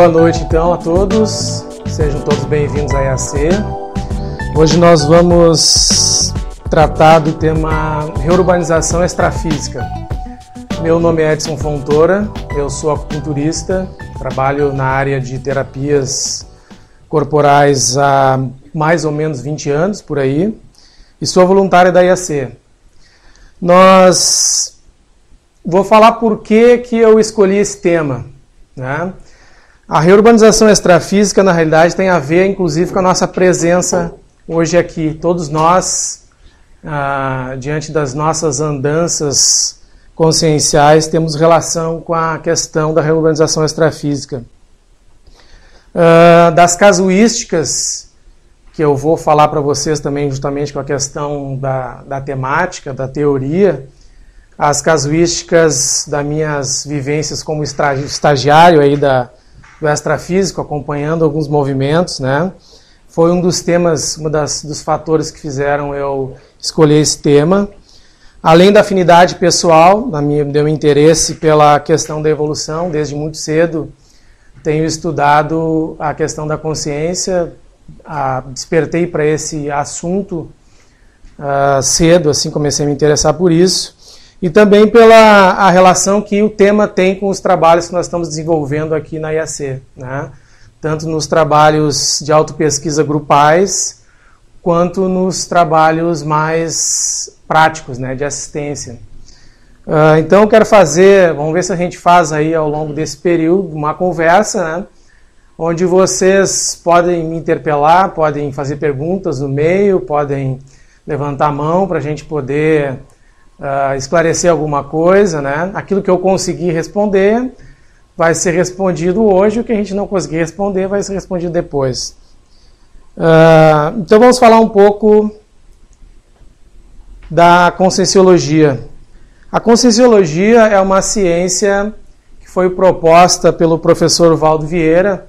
Boa noite então a todos, sejam todos bem-vindos à IAC. Hoje nós vamos tratar do tema reurbanização extrafísica. Meu nome é Edson Fontoura, eu sou acupunturista, trabalho na área de terapias corporais há mais ou menos 20 anos, por aí, e sou voluntário da IAC. Vou falar por que eu escolhi esse tema, né? A reurbanização extrafísica, na realidade, tem a ver, inclusive, com a nossa presença hoje aqui. Todos nós, diante das nossas andanças conscienciais, temos relação com a questão da reurbanização extrafísica. Das casuísticas, que eu vou falar para vocês também, justamente com a questão da temática, da teoria, as casuísticas das minhas vivências como estagiário aí do extrafísico, acompanhando alguns movimentos, né? Foi um dos temas, dos fatores que fizeram eu escolher esse tema. Além da afinidade pessoal, meu interesse pela questão da evolução, desde muito cedo tenho estudado a questão da consciência, despertei para esse assunto cedo, assim comecei a me interessar por isso. E também pela relação que o tema tem com os trabalhos que nós estamos desenvolvendo aqui na IAC, né? Tanto nos trabalhos de autopesquisa grupais, quanto nos trabalhos mais práticos, né, de assistência. Então eu quero vamos ver se a gente faz aí ao longo desse período uma conversa, né, onde vocês podem me interpelar, podem fazer perguntas no meio, podem levantar a mão para a gente poder esclarecer alguma coisa, né? Aquilo que eu conseguir responder vai ser respondido hoje, o que a gente não conseguir responder vai ser respondido depois. Então vamos falar um pouco da conscienciologia. A conscienciologia é uma ciência que foi proposta pelo professor Valdo Vieira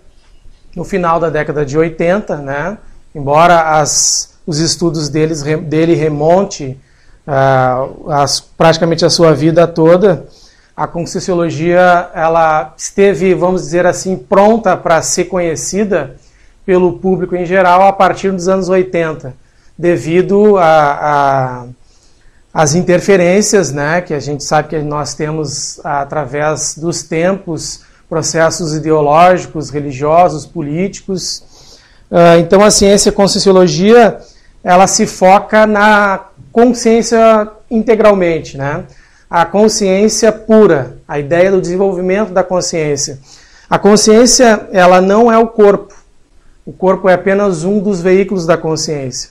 no final da década de 80, né? Embora os estudos dele remonte praticamente a sua vida toda, a conscienciologia ela esteve, vamos dizer assim, pronta para ser conhecida pelo público em geral a partir dos anos 80, devido às interferências, né, que a gente sabe que nós temos através dos tempos, processos ideológicos, religiosos, políticos. Então a ciência conscienciologia ela se foca na consciência integralmente, né? A consciência pura, a ideia do desenvolvimento da consciência. A consciência, ela não é o corpo. O corpo é apenas um dos veículos da consciência.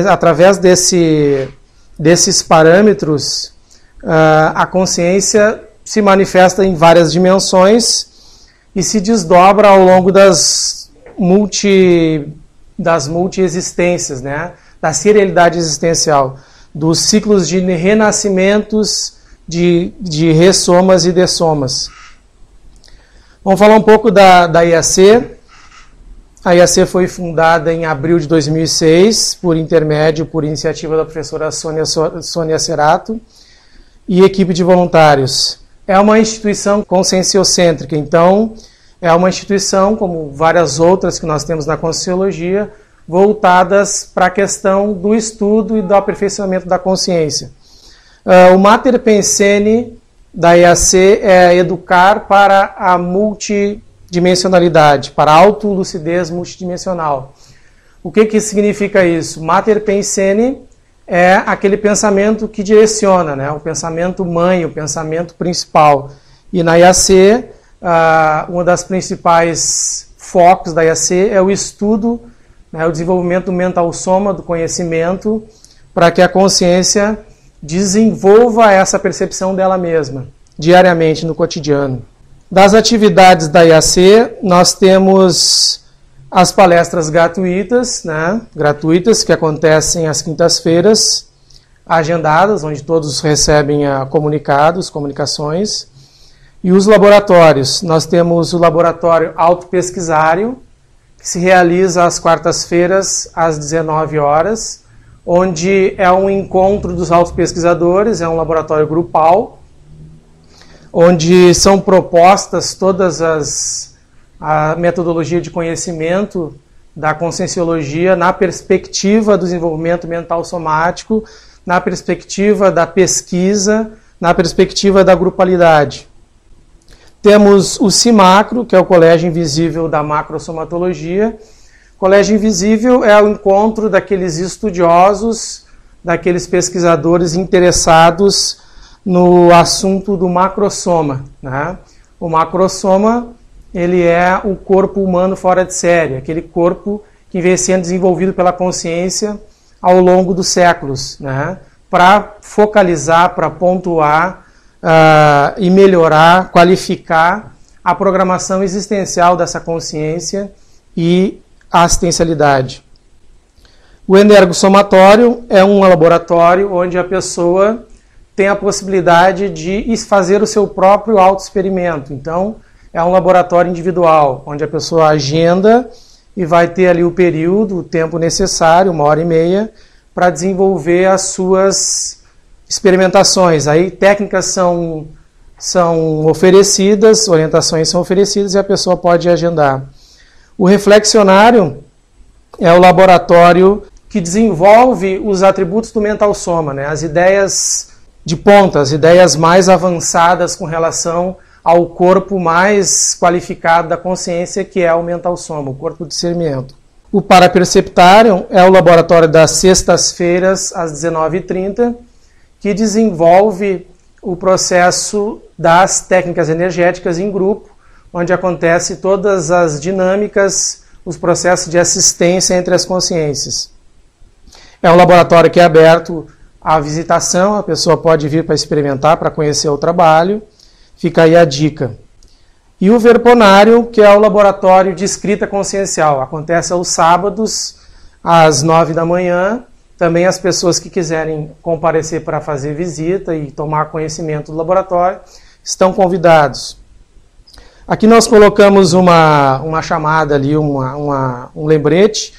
Através desses parâmetros, a consciência se manifesta em várias dimensões e se desdobra ao longo das multi-existências, né? Da serialidade existencial, dos ciclos de renascimentos, de ressomas e dessomas. Vamos falar um pouco da IAC. A IAC foi fundada em abril de 2006, por iniciativa da professora Sônia Cerato e equipe de voluntários. É uma instituição conscienciocêntrica, então é uma instituição, como várias outras que nós temos na Conscienciologia, voltadas para a questão do estudo e do aperfeiçoamento da consciência. O Mater Pensene da IAC é educar para a multidimensionalidade, para a autolucidez multidimensional. O que significa isso? Mater Pensene é aquele pensamento que direciona, né? O pensamento mãe, o pensamento principal. E na IAC, uma das principais focos da IAC é o estudo, o desenvolvimento mental soma do conhecimento para que a consciência desenvolva essa percepção dela mesma, diariamente, no cotidiano. Das atividades da IAC, nós temos as palestras gratuitas, né? Gratuitas, que acontecem às quintas-feiras, agendadas, onde todos recebem comunicações. E os laboratórios. Nós temos o laboratório autopesquisário, que se realiza às quartas-feiras, às 19 horas, onde é um encontro dos autopesquisadores, é um laboratório grupal, onde são propostas todas a metodologia de conhecimento da conscienciologia na perspectiva do desenvolvimento mental somático, na perspectiva da pesquisa, na perspectiva da grupalidade. Temos o CIMACRO, que é o Colégio Invisível da Macrosomatologia. O Colégio Invisível é o encontro daqueles estudiosos, daqueles pesquisadores interessados no assunto do macrosoma, né? O macrosoma, ele é o corpo humano fora de série, aquele corpo que vem sendo desenvolvido pela consciência ao longo dos séculos, né? Para focalizar, para pontuar e melhorar, qualificar a programação existencial dessa consciência e a assistencialidade. O energossomatório é um laboratório onde a pessoa tem a possibilidade de fazer o seu próprio autoexperimento. Então, é um laboratório individual, onde a pessoa agenda e vai ter ali o período, o tempo necessário, 1h30, para desenvolver as suas experimentações. Aí técnicas são oferecidas, orientações são oferecidas e a pessoa pode agendar. O reflexionário é o laboratório que desenvolve os atributos do mental soma, né? As ideias de ponta, as ideias mais avançadas com relação ao corpo mais qualificado da consciência, que é o mental soma, o corpo de discernimento. O paraperceptário é o laboratório das sextas-feiras, às 19h30, que desenvolve o processo das técnicas energéticas em grupo, onde acontece todas as dinâmicas, os processos de assistência entre as consciências. É um laboratório que é aberto à visitação, a pessoa pode vir para experimentar, para conhecer o trabalho. Fica aí a dica. E o verponário, que é o laboratório de escrita consciencial. Acontece aos sábados, às 9h. Também as pessoas que quiserem comparecer para fazer visita e tomar conhecimento do laboratório estão convidados. Aqui nós colocamos uma chamada ali, um lembrete,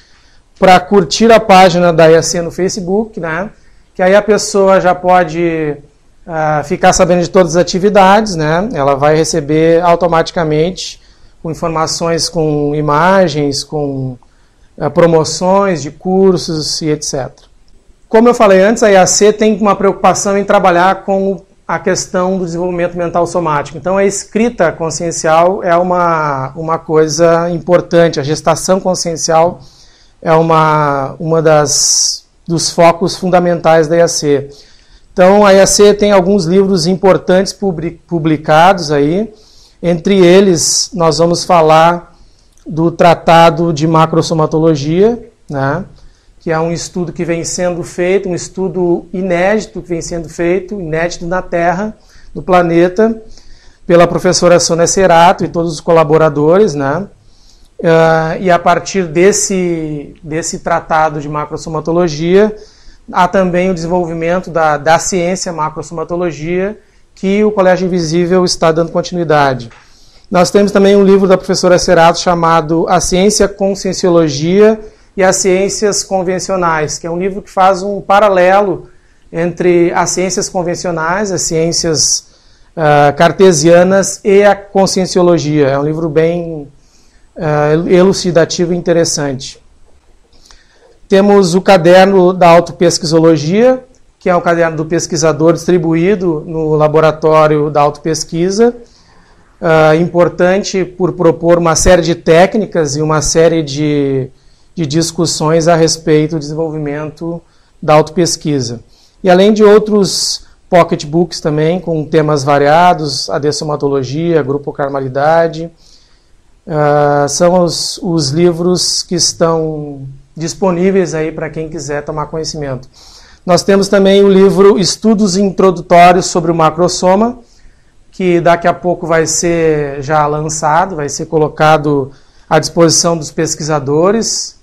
para curtir a página da EAC no Facebook, né? Que aí a pessoa já pode ficar sabendo de todas as atividades, né? Ela vai receber automaticamente com informações, com imagens, com promoções de cursos e etc. Como eu falei antes, a EAC tem uma preocupação em trabalhar com a questão do desenvolvimento mental somático. Então a escrita consciencial é uma coisa importante, a gestação consciencial é dos focos fundamentais da EAC. Então, a EAC tem alguns livros importantes publicados aí. Entre eles, nós vamos falar do Tratado de Macrosomatologia, né? Que é um estudo que vem sendo feito, um estudo inédito que vem sendo feito, inédito na Terra, no planeta, pela professora Sônia Cerato e todos os colaboradores, né? E a partir desse tratado de macrosomatologia, há também o desenvolvimento da ciência macrosomatologia, que o Colégio Invisível está dando continuidade. Nós temos também um livro da professora Cerato chamado A Ciência Conscienciologia e as Ciências Convencionais, que é um livro que faz um paralelo entre as ciências convencionais, as ciências cartesianas e a conscienciologia. É um livro bem elucidativo e interessante. Temos o caderno da autopesquisologia, que é o caderno do pesquisador distribuído no laboratório da autopesquisa. Importante por propor uma série de técnicas e uma série de discussões a respeito do desenvolvimento da autopesquisa. E além de outros pocketbooks também, com temas variados, a dessomatologia, grupocarmalidade, são os livros que estão disponíveis aí para quem quiser tomar conhecimento. Nós temos também o livro Estudos Introdutórios sobre o Macrosoma, que daqui a pouco vai ser já lançado, vai ser colocado à disposição dos pesquisadores,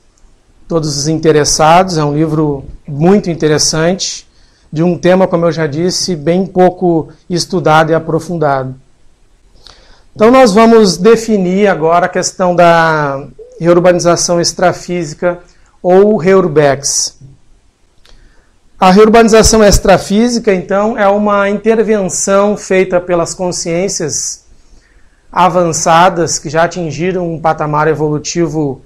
todos os interessados. É um livro muito interessante, de um tema, como eu já disse, bem pouco estudado e aprofundado. Então nós vamos definir agora a questão da reurbanização extrafísica ou Reurbex. A reurbanização extrafísica, então, é uma intervenção feita pelas consciências avançadas que já atingiram um patamar evolutivo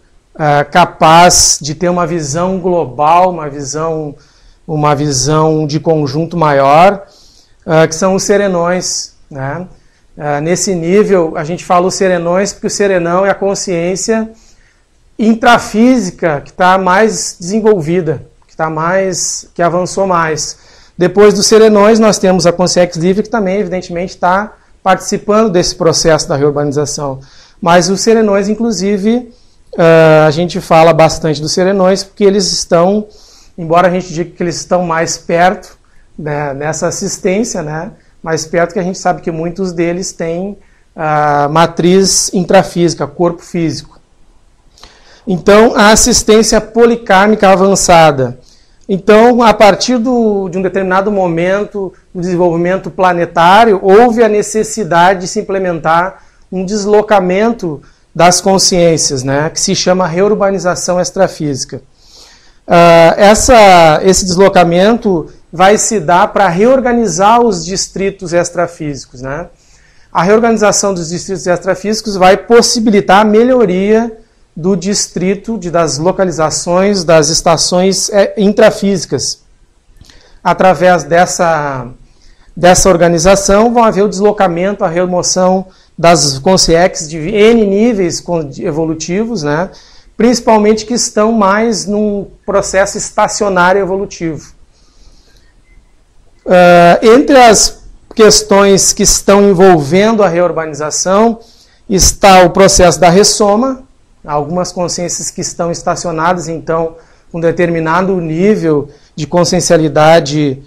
capaz de ter uma visão global, uma visão de conjunto maior, que são os serenões, né? Nesse nível, a gente fala os serenões porque o serenão é a consciência intrafísica que está mais desenvolvida, que avançou mais. Depois dos serenões, nós temos a consciência livre, que também, evidentemente, está participando desse processo da reurbanização. Mas os serenões, inclusive, a gente fala bastante dos serenões, porque eles estão, embora a gente diga que eles estão mais perto, né, nessa assistência, né, mais perto, que a gente sabe que muitos deles têm matriz intrafísica, corpo físico. Então, a assistência policármica avançada. Então, a partir de um determinado momento do desenvolvimento planetário, houve a necessidade de se implementar um deslocamento das consciências, né, que se chama reurbanização extrafísica. Esse deslocamento vai se dar para reorganizar os distritos extrafísicos, né? A reorganização dos distritos extrafísicos vai possibilitar a melhoria do distrito, das localizações das estações intrafísicas. Através dessa organização vão haver o deslocamento, a remoção das consciências de N níveis evolutivos, né? Principalmente que estão mais num processo estacionário evolutivo. Entre as questões que estão envolvendo a reurbanização está o processo da ressoma, algumas consciências que estão estacionadas, então, com determinado nível de consciencialidade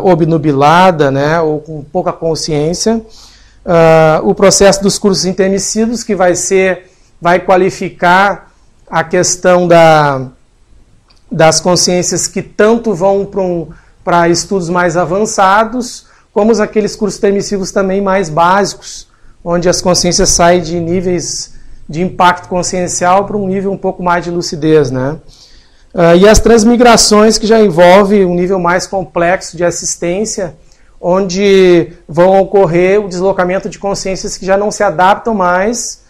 obnubilada, né, ou com pouca consciência. O processo dos cursos intermissivos, que vai qualificar a questão das consciências que tanto vão para estudos mais avançados, como aqueles cursos permissivos também mais básicos, onde as consciências saem de níveis de impacto consciencial para um nível um pouco mais de lucidez, né? E as transmigrações, que já envolve um nível mais complexo de assistência, onde vão ocorrer o deslocamento de consciências que já não se adaptam mais,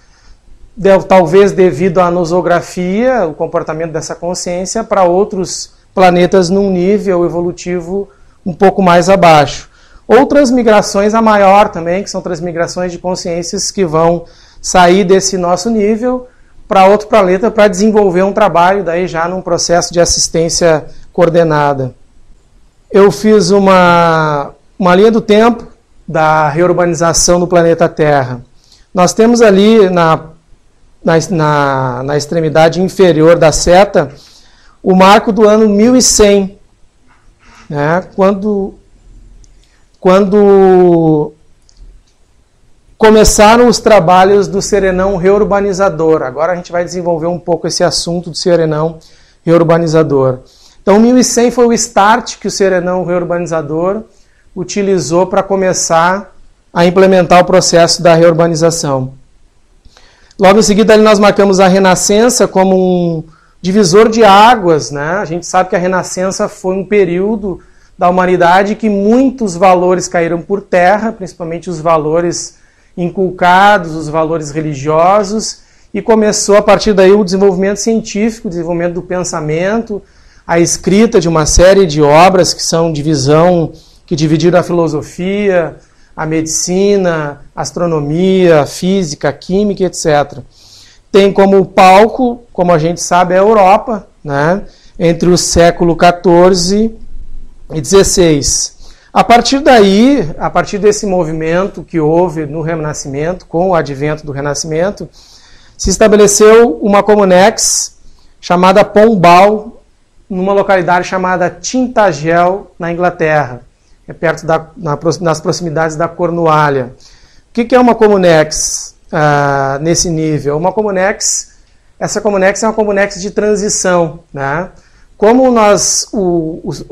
talvez devido à nosografia, o comportamento dessa consciência, para outros planetas num nível evolutivo um pouco mais abaixo. Ou transmigrações a maior também, que são transmigrações de consciências que vão sair desse nosso nível para outro planeta para desenvolver um trabalho daí já num processo de assistência coordenada. Eu fiz uma linha do tempo da reurbanização no planeta Terra. Nós temos ali na extremidade inferior da seta o marco do ano 1100, né? Quando começaram os trabalhos do serenão reurbanizador. Agora a gente vai desenvolver um pouco esse assunto do serenão reurbanizador. Então 1100 foi o start que o serenão reurbanizador utilizou para começar a implementar o processo da reurbanização. Logo em seguida ali nós marcamos a Renascença como um divisor de águas, né? A gente sabe que a Renascença foi um período da humanidade que muitos valores caíram por terra, principalmente os valores inculcados, os valores religiosos, e começou a partir daí o desenvolvimento científico, o desenvolvimento do pensamento, a escrita de uma série de obras que dividiram a filosofia, a medicina, a astronomia, a física, a química, etc. Tem como palco, como a gente sabe, a Europa, né? Entre o século XIV e XVI. A partir daí, a partir desse movimento que houve no Renascimento, com o advento do Renascimento, se estabeleceu uma comunex chamada Pombal, numa localidade chamada Tintagel, na Inglaterra, perto nas proximidades da Cornualha. O que é uma comunex nesse nível? Essa comunex é uma comunex de transição, né? Como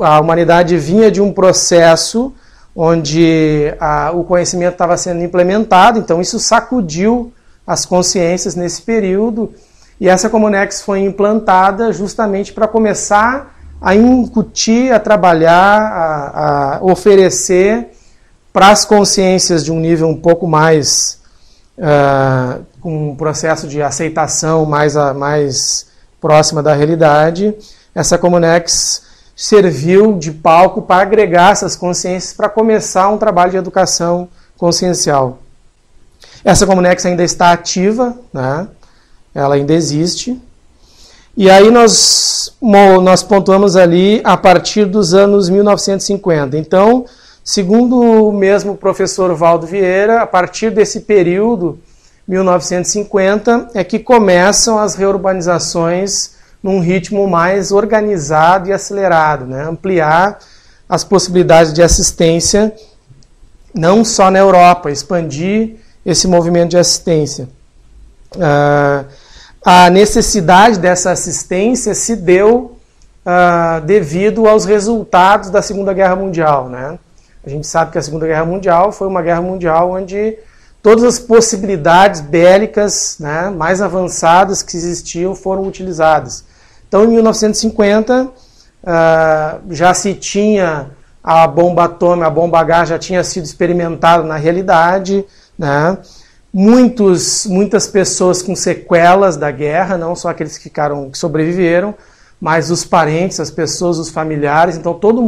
a humanidade vinha de um processo onde o conhecimento estava sendo implementado, então isso sacudiu as consciências nesse período, e essa comunex foi implantada justamente para começar a incutir, a trabalhar, a oferecer para as consciências de um nível um pouco mais, com um processo de aceitação mais próxima da realidade. Essa Comunex serviu de palco para agregar essas consciências para começar um trabalho de educação consciencial. Essa Comunex ainda está ativa, né? Ela ainda existe. E aí nós pontuamos ali a partir dos anos 1950. Então, segundo o mesmo professor Valdo Vieira, a partir desse período, 1950, é que começam as reurbanizações num ritmo mais organizado e acelerado, né? Ampliar as possibilidades de assistência, não só na Europa, expandir esse movimento de assistência. A necessidade dessa assistência se deu devido aos resultados da Segunda Guerra Mundial, né? A gente sabe que a Segunda Guerra Mundial foi uma guerra mundial onde todas as possibilidades bélicas, né, mais avançadas que existiam foram utilizadas. Então, em 1950, já se tinha a bomba atômica, a bomba H já tinha sido experimentada na realidade, né? Muitas pessoas com sequelas da guerra, não só aqueles que sobreviveram, mas os parentes, as pessoas, os familiares. Então, todo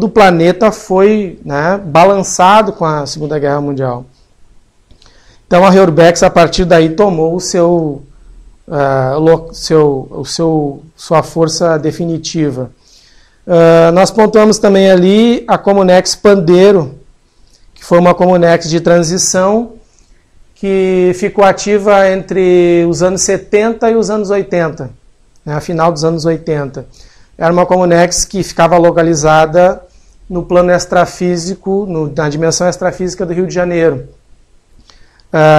o planeta foi, né, balançado com a Segunda Guerra Mundial. Então a Reurbex, a partir daí, tomou sua força definitiva. Nós pontuamos também ali a Comunex Pandeiro, que foi uma Comunex de transição, que ficou ativa entre os anos 70 e os anos 80, né, a final dos anos 80. Era uma Comunex que ficava localizada no plano extrafísico, na dimensão extrafísica do Rio de Janeiro.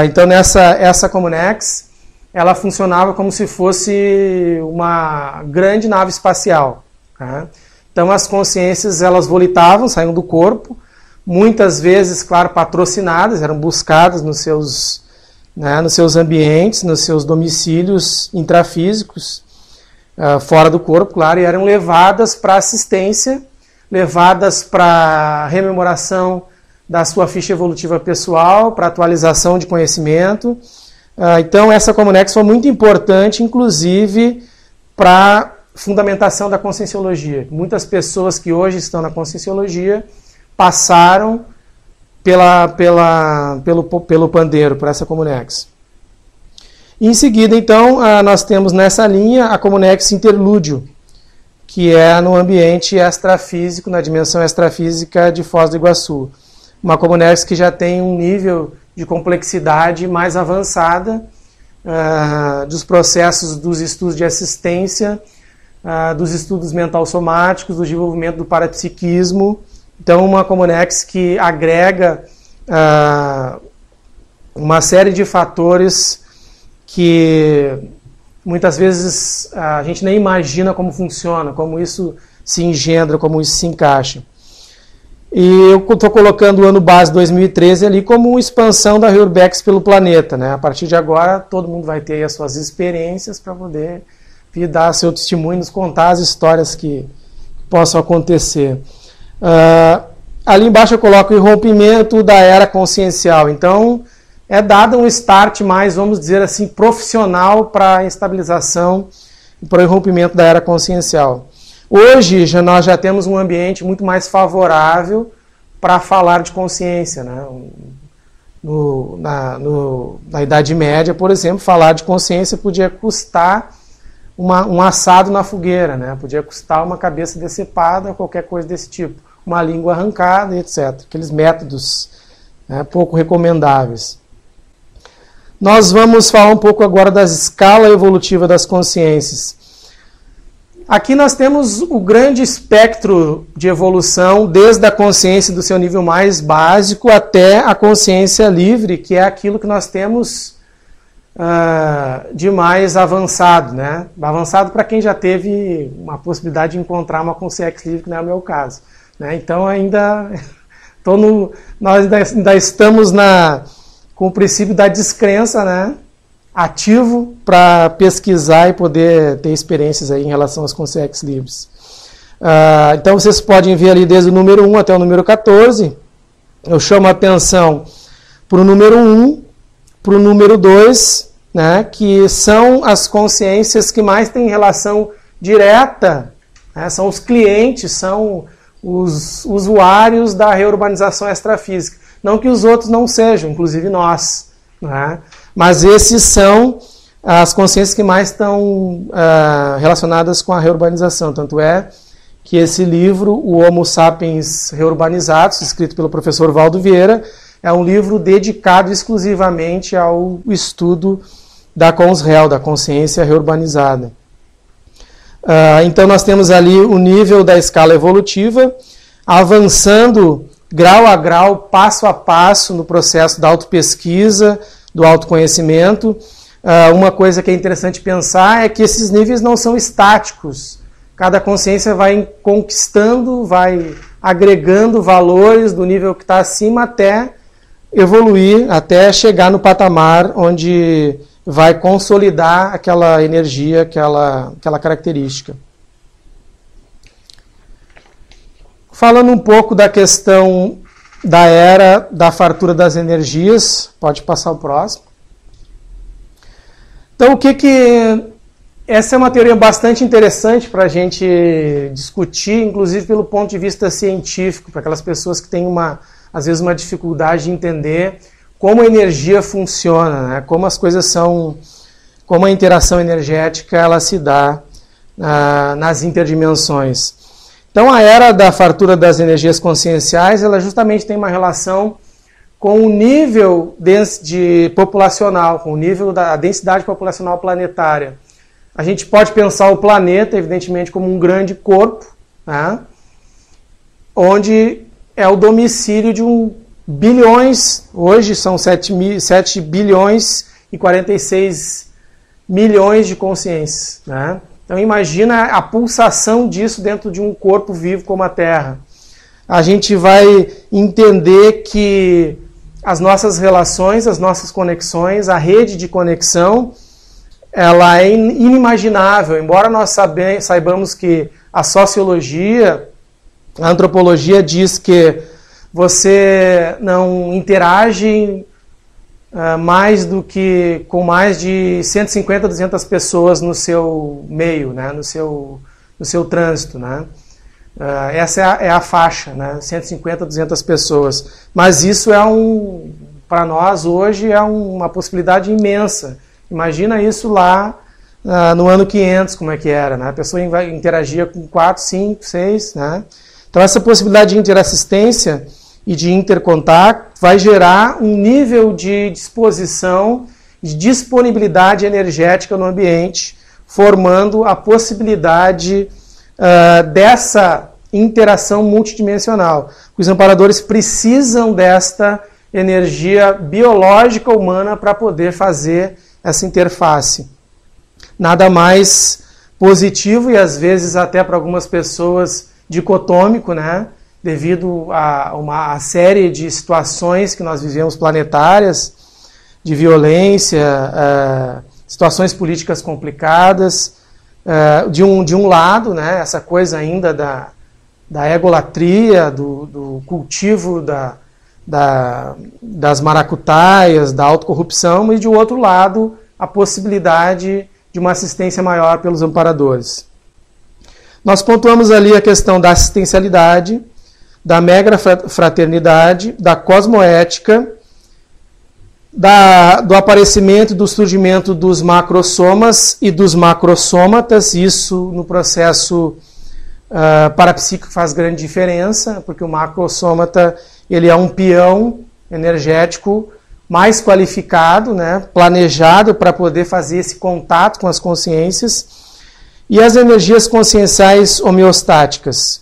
Então, essa Comunex, ela funcionava como se fosse uma grande nave espacial. Tá? Então, as consciências, elas volitavam, saíam do corpo, muitas vezes, claro, patrocinadas, eram buscadas nos seus ambientes, nos seus domicílios intrafísicos, fora do corpo, claro, e eram levadas para assistência, levadas para rememoração da sua ficha evolutiva pessoal, para atualização de conhecimento. Então, essa Comunex foi muito importante, inclusive, para fundamentação da Conscienciologia. Muitas pessoas que hoje estão na Conscienciologia passaram pelo Pandeiro, por essa Comunex. Em seguida, então, nós temos nessa linha a Comunex Interlúdio, que é no ambiente extrafísico, na dimensão extrafísica de Foz do Iguaçu. Uma Comunex que já tem um nível de complexidade mais avançada dos processos dos estudos de assistência, dos estudos mental-somáticos, do desenvolvimento do parapsiquismo. Então, uma Comunex que agrega uma série de fatores que muitas vezes a gente nem imagina como funciona, como isso se engendra, como isso se encaixa. E eu estou colocando o ano base 2013 ali como uma expansão da Reurbex pelo planeta, né? A partir de agora, todo mundo vai ter aí as suas experiências para poder vir dar seu testemunho, nos contar as histórias que possam acontecer. Ali embaixo eu coloco o rompimento da era consciencial. Então, é dado um start mais, vamos dizer assim, profissional para a estabilização e para o rompimento da era consciencial. Hoje, nós já temos um ambiente muito mais para falar de consciência, né? Na Idade Média, por exemplo, falar de consciência podia custar um assado na fogueira, né? Podia custar uma cabeça decepada, qualquer coisa desse tipo, uma língua arrancada, etc. Aqueles métodos, né, pouco recomendáveis. Nós vamos falar um pouco agora da escala evolutiva das consciências. Aqui nós temos o grande espectro de evolução, desde a consciência do seu nível mais básico até a consciência livre, que é aquilo que nós temos de mais avançado, né? Avançado para quem já teve uma possibilidade de encontrar uma consciência livre, que não é o meu caso, né? Então nós ainda estamos com o princípio da descrença, né? ativo para pesquisar e poder ter experiências aí em relação às consciências livres. Então vocês podem ver ali desde o número 1 até o número 14. Eu chamo a atenção para o número 1, para o número 2, né, que são as consciências que mais têm relação direta, né, são os clientes, são os usuários da reurbanização extrafísica. Não que os outros não sejam, inclusive nós, né, mas esses são as consciências que mais estão relacionadas com a reurbanização. Tanto é que esse livro, O Homo Sapiens Reurbanizados, escrito pelo professor Valdo Vieira, é um livro dedicado exclusivamente ao estudo da ConsRel, da consciência reurbanizada. Então nós temos ali o nível da escala evolutiva, avançando grau a grau, passo a passo no processo da autopesquisa, do autoconhecimento. Uma coisa que é interessante pensar é que esses níveis não são estáticos. Cada consciência vai conquistando, vai agregando valores do nível que está acima até evoluir, até chegar no patamar onde vai consolidar aquela energia, aquela característica. Falando um pouco da questão da era da fartura das energias, pode passar o próximo. Então, essa é uma teoria bastante interessante para a gente discutir, inclusive pelo ponto de vista científico, para aquelas pessoas que têm, às vezes, uma dificuldade de entender como a energia funciona, né? Como as coisas são, como a interação energética ela se dá nas interdimensões. Então, a era da fartura das energias conscienciais, ela justamente tem uma relação com o nível populacional, com o nível da densidade populacional planetária. A gente pode pensar o planeta, evidentemente, como um grande corpo, né? Onde é o domicílio de bilhões, hoje são 7 bilhões e 46 milhões de consciências, né? Então imagina a pulsação disso dentro de um corpo vivo como a Terra. A gente vai entender que as nossas relações, as nossas conexões, a rede de conexão, ela é inimaginável, embora nós saibamos que a sociologia, a antropologia diz que você não interage com mais de 150, 200 pessoas no seu meio, né, no seu trânsito, né? Essa é a faixa, né, 150, 200 pessoas. Mas isso para nós hoje é uma possibilidade imensa. Imagina isso lá no ano 500, como é que era, né? A pessoa interagia com 4, 5, 6, né? Então essa possibilidade de interassistência e de intercontato vai gerar um nível de disposição, de disponibilidade energética no ambiente, formando a possibilidade dessa interação multidimensional. Os amparadores precisam desta energia biológica humana para poder fazer essa interface. Nada mais positivo e às vezes até para algumas pessoas dicotômico, né? Devido a uma série de situações que nós vivemos planetárias, de violência, situações políticas complicadas, de um lado, né? Essa coisa ainda da egolatria, do cultivo das maracutaias, da autocorrupção, e de outro lado, a possibilidade de uma assistência maior pelos amparadores. Nós pontuamos ali a questão da assistencialidade, da mega-fraternidade, da cosmoética, do aparecimento e do surgimento dos macrossomas e dos macrossômatas. Isso no processo parapsíquico faz grande diferença, porque o macrossômata ele é um peão energético mais qualificado, né, planejado para poder fazer esse contato com as consciências, e as energias conscienciais homeostáticas.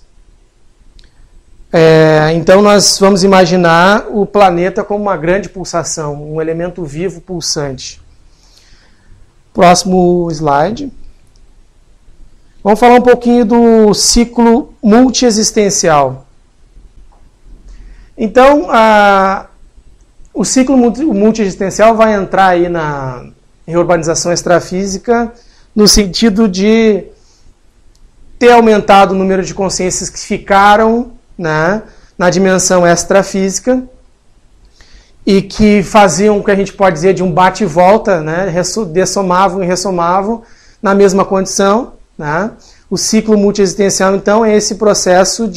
Então nós vamos imaginar o planeta como uma grande pulsação, um elemento vivo pulsante. Próximo slide. Vamos falar um pouquinho do ciclo multiexistencial. Então, o ciclo multiexistencial vai entrar aí reurbanização extrafísica no sentido de ter aumentado o número de consciências que ficaram, né, na dimensão extrafísica e que faziam o que a gente pode dizer de um bate e volta, né, dessomavam e ressomavam na mesma condição, né. O ciclo multiexistencial, então, é esse processo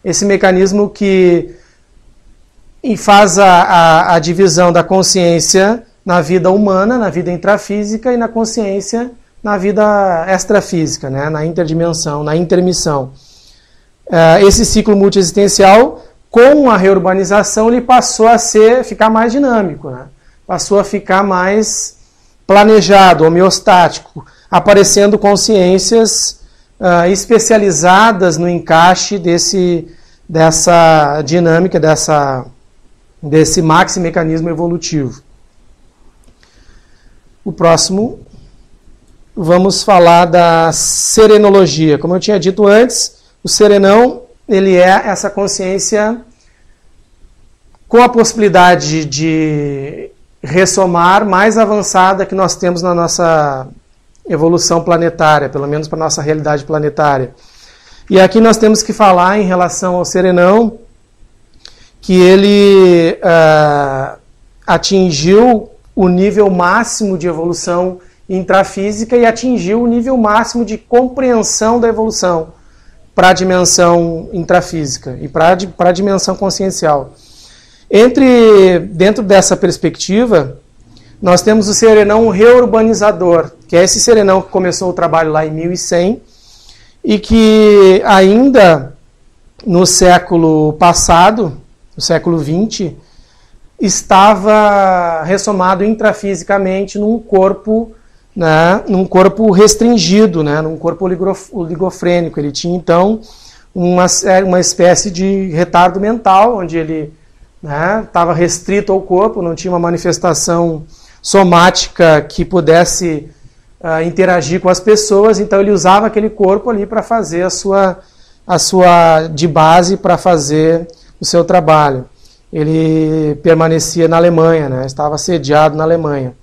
esse mecanismo que faz a divisão da consciência na vida humana, na vida intrafísica, e na consciência na vida extrafísica, né? Na interdimensão, na intermissão. Esse ciclo multiexistencial, com a reurbanização, ele passou a ficar mais dinâmico, né? Passou a ficar mais planejado, homeostático, aparecendo consciências especializadas no encaixe dessa dinâmica, desse maxi-mecanismo evolutivo. O próximo, vamos falar da serenologia. Como eu tinha dito antes, o serenão, ele é essa consciência com a possibilidade de ressomar mais avançada que nós temos na nossa evolução planetária, pelo menos para a nossa realidade planetária. E aqui nós temos que falar em relação ao serenão, que ele atingiu o nível máximo de evolução intrafísica e atingiu o nível máximo de compreensão da evolução para a dimensão intrafísica e para a dimensão consciencial. Dentro dessa perspectiva, nós temos o serenão reurbanizador, que é esse serenão que começou o trabalho lá em 1100 e que ainda no século passado, no século XX, estava ressomado intrafisicamente num corpo, né, num corpo restringido, né, num corpo oligofrênico. Ele tinha, então, uma espécie de retardo mental, onde ele estava restrito ao corpo, não tinha uma manifestação somática que pudesse interagir com as pessoas, então ele usava aquele corpo ali para fazer a sua de base para fazer o seu trabalho. Ele permanecia na Alemanha, né? Estava sediado na Alemanha.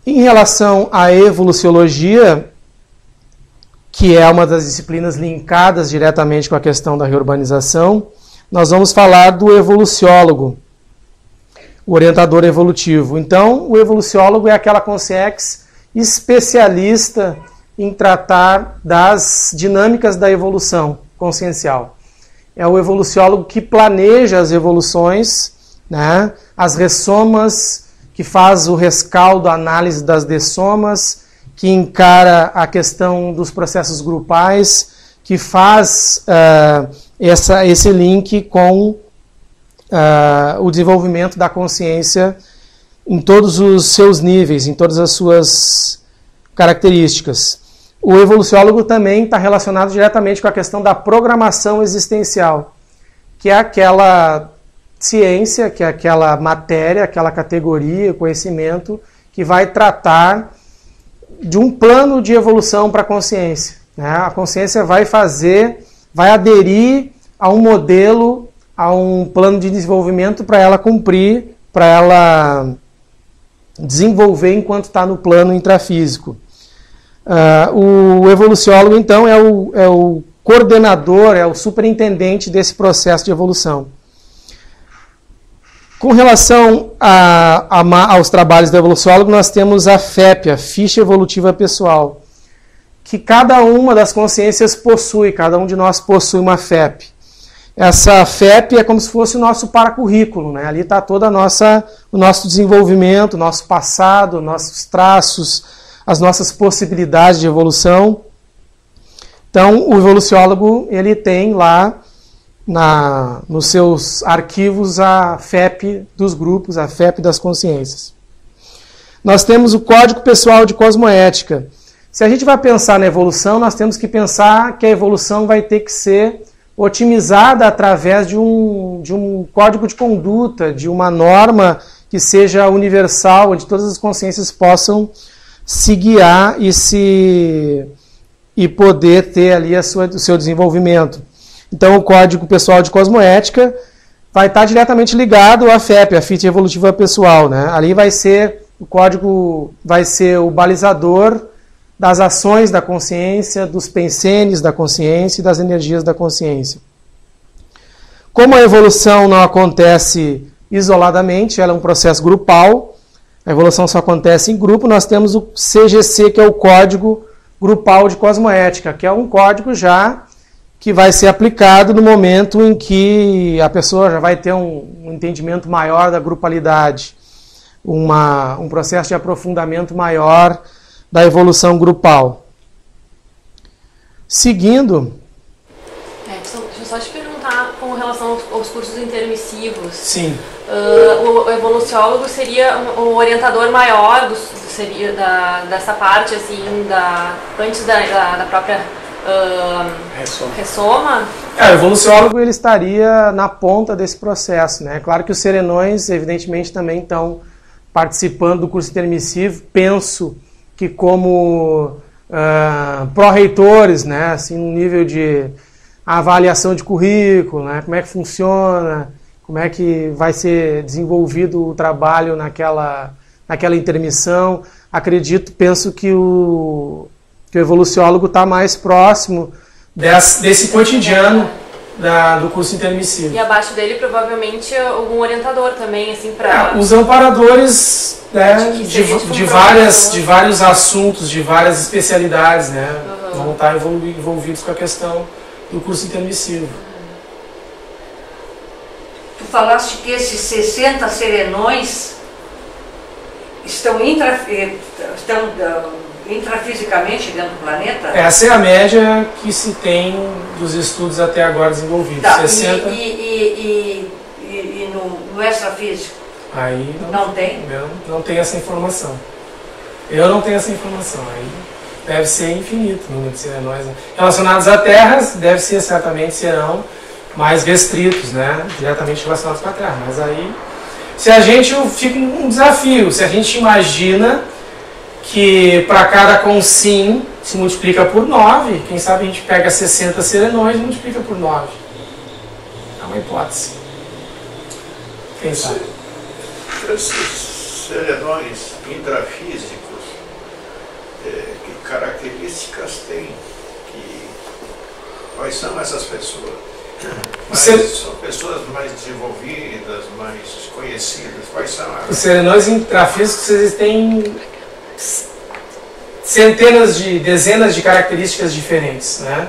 Em relação à evoluciologia, que é uma das disciplinas linkadas diretamente com a questão da reurbanização, nós vamos falar do evoluciólogo, o orientador evolutivo. Então, o evoluciólogo é aquela consciência especialista em tratar das dinâmicas da evolução consciencial. É o evoluciólogo que planeja as evoluções, né, as ressomas, que faz o rescaldo, a análise das dessomas, que encara a questão dos processos grupais, que faz esse link com o desenvolvimento da consciência em todos os seus níveis, em todas as suas características. O evoluciólogo também está relacionado diretamente com a questão da programação existencial, que é aquela ciência, que é aquela matéria, aquela categoria, conhecimento, que vai tratar de um plano de evolução para a consciência, né? A consciência vai aderir a um modelo, a um plano de desenvolvimento para ela cumprir, para ela desenvolver enquanto está no plano intrafísico. O evoluciólogo, então, é o coordenador, é o superintendente desse processo de evolução. Com relação aos trabalhos do evoluciólogo, nós temos a FEP, a Ficha Evolutiva Pessoal, que cada uma das consciências possui, cada um de nós possui uma FEP. Essa FEP é como se fosse o nosso paracurrículo, né? Ali está todo o nosso desenvolvimento, o nosso passado, nossos traços, as nossas possibilidades de evolução. Então, o evoluciólogo, ele tem lá nos seus arquivos a FEP dos grupos, a FEP das consciências. Nós temos o Código Pessoal de Cosmoética. Se a gente vai pensar na evolução, nós temos que pensar que a evolução vai ter que ser otimizada através de um código de conduta, de uma norma que seja universal, onde todas as consciências possam se guiar e poder ter ali o seu desenvolvimento. Então, o Código Pessoal de Cosmoética vai estar diretamente ligado à FEP, a Ficha Evolutiva Pessoal, né? Ali vai ser, o código vai ser o balizador das ações da consciência, dos pensenes da consciência e das energias da consciência. Como a evolução não acontece isoladamente, ela é um processo grupal, a evolução só acontece em grupo, nós temos o CGC, que é o Código Grupal de Cosmoética, que é um código já que vai ser aplicado no momento em que a pessoa já vai ter um entendimento maior da grupalidade, um processo de aprofundamento maior da evolução grupal. Seguindo... Deixa eu só te perguntar com relação aos cursos intermissivos. Sim. O evoluciólogo seria o orientador maior dessa parte, assim, antes da própria ressoma? O evoluciólogo ele estaria na ponta desse processo, né? Claro que os serenões, evidentemente, também estão participando do curso intermissivo. Penso que como pró-reitores, né? Assim, no nível de avaliação de currículo, né? Como é que funciona, como é que vai ser desenvolvido o trabalho naquela intermissão. Penso que o evoluciólogo está mais próximo desse cotidiano do curso intermissivo. E abaixo dele, provavelmente, algum orientador também, assim, para... os amparadores, né, de vários assuntos, de várias especialidades, né, vão estar envolvidos com a questão do curso intermissivo. Tu falaste que esses 60 serenões estão intrafisicamente dentro do planeta? Essa é a média que se tem dos estudos até agora desenvolvidos. Tá, 60... e no extrafísico? Aí não tem? Não tem essa informação. Eu não tenho essa informação. Aí deve ser infinito o número de serenões. Né? Relacionados à Terra, certamente serão mais restritos, né? Diretamente relacionados com a Terra. Mas aí, fica um desafio. Se a gente imagina que para cada consim se multiplica por 9, quem sabe a gente pega 60 serenões e multiplica por 9. É uma hipótese. Quem sabe? Esses serenões intrafísicos, que características têm? Quais são essas pessoas? São pessoas mais desenvolvidas, mais conhecidas? Quais são as... Os serenões intrafísicos existem dezenas de características diferentes, né?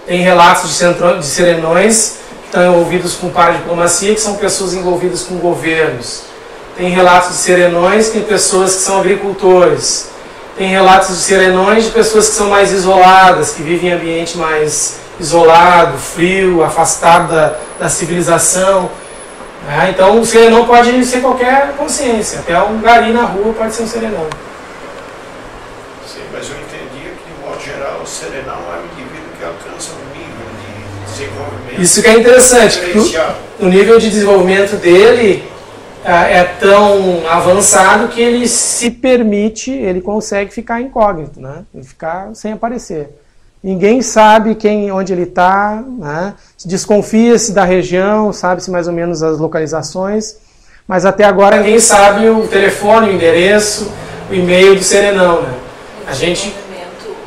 Tem relatos de serenões que estão envolvidos com paradiplomacia, que são pessoas envolvidas com governos. Tem relatos de serenões que tem pessoas que são agricultores. Tem relatos de serenões de pessoas que são mais isoladas, que vivem em ambiente mais isolado, frio, afastado da civilização. Então o serenão pode ser qualquer consciência, até um gari na rua pode ser um serenão. Sim, mas eu entendia que, de modo geral, o serenão é um indivíduo que alcança um nível de desenvolvimento. Isso que é interessante, que o nível de desenvolvimento dele é tão avançado que ele consegue ficar incógnito, né? Ele ficar sem aparecer. Ninguém sabe onde ele está, né? Desconfia-se da região, sabe-se mais ou menos as localizações, mas até agora ninguém sabe o telefone, o endereço, o e-mail do serenão, né? O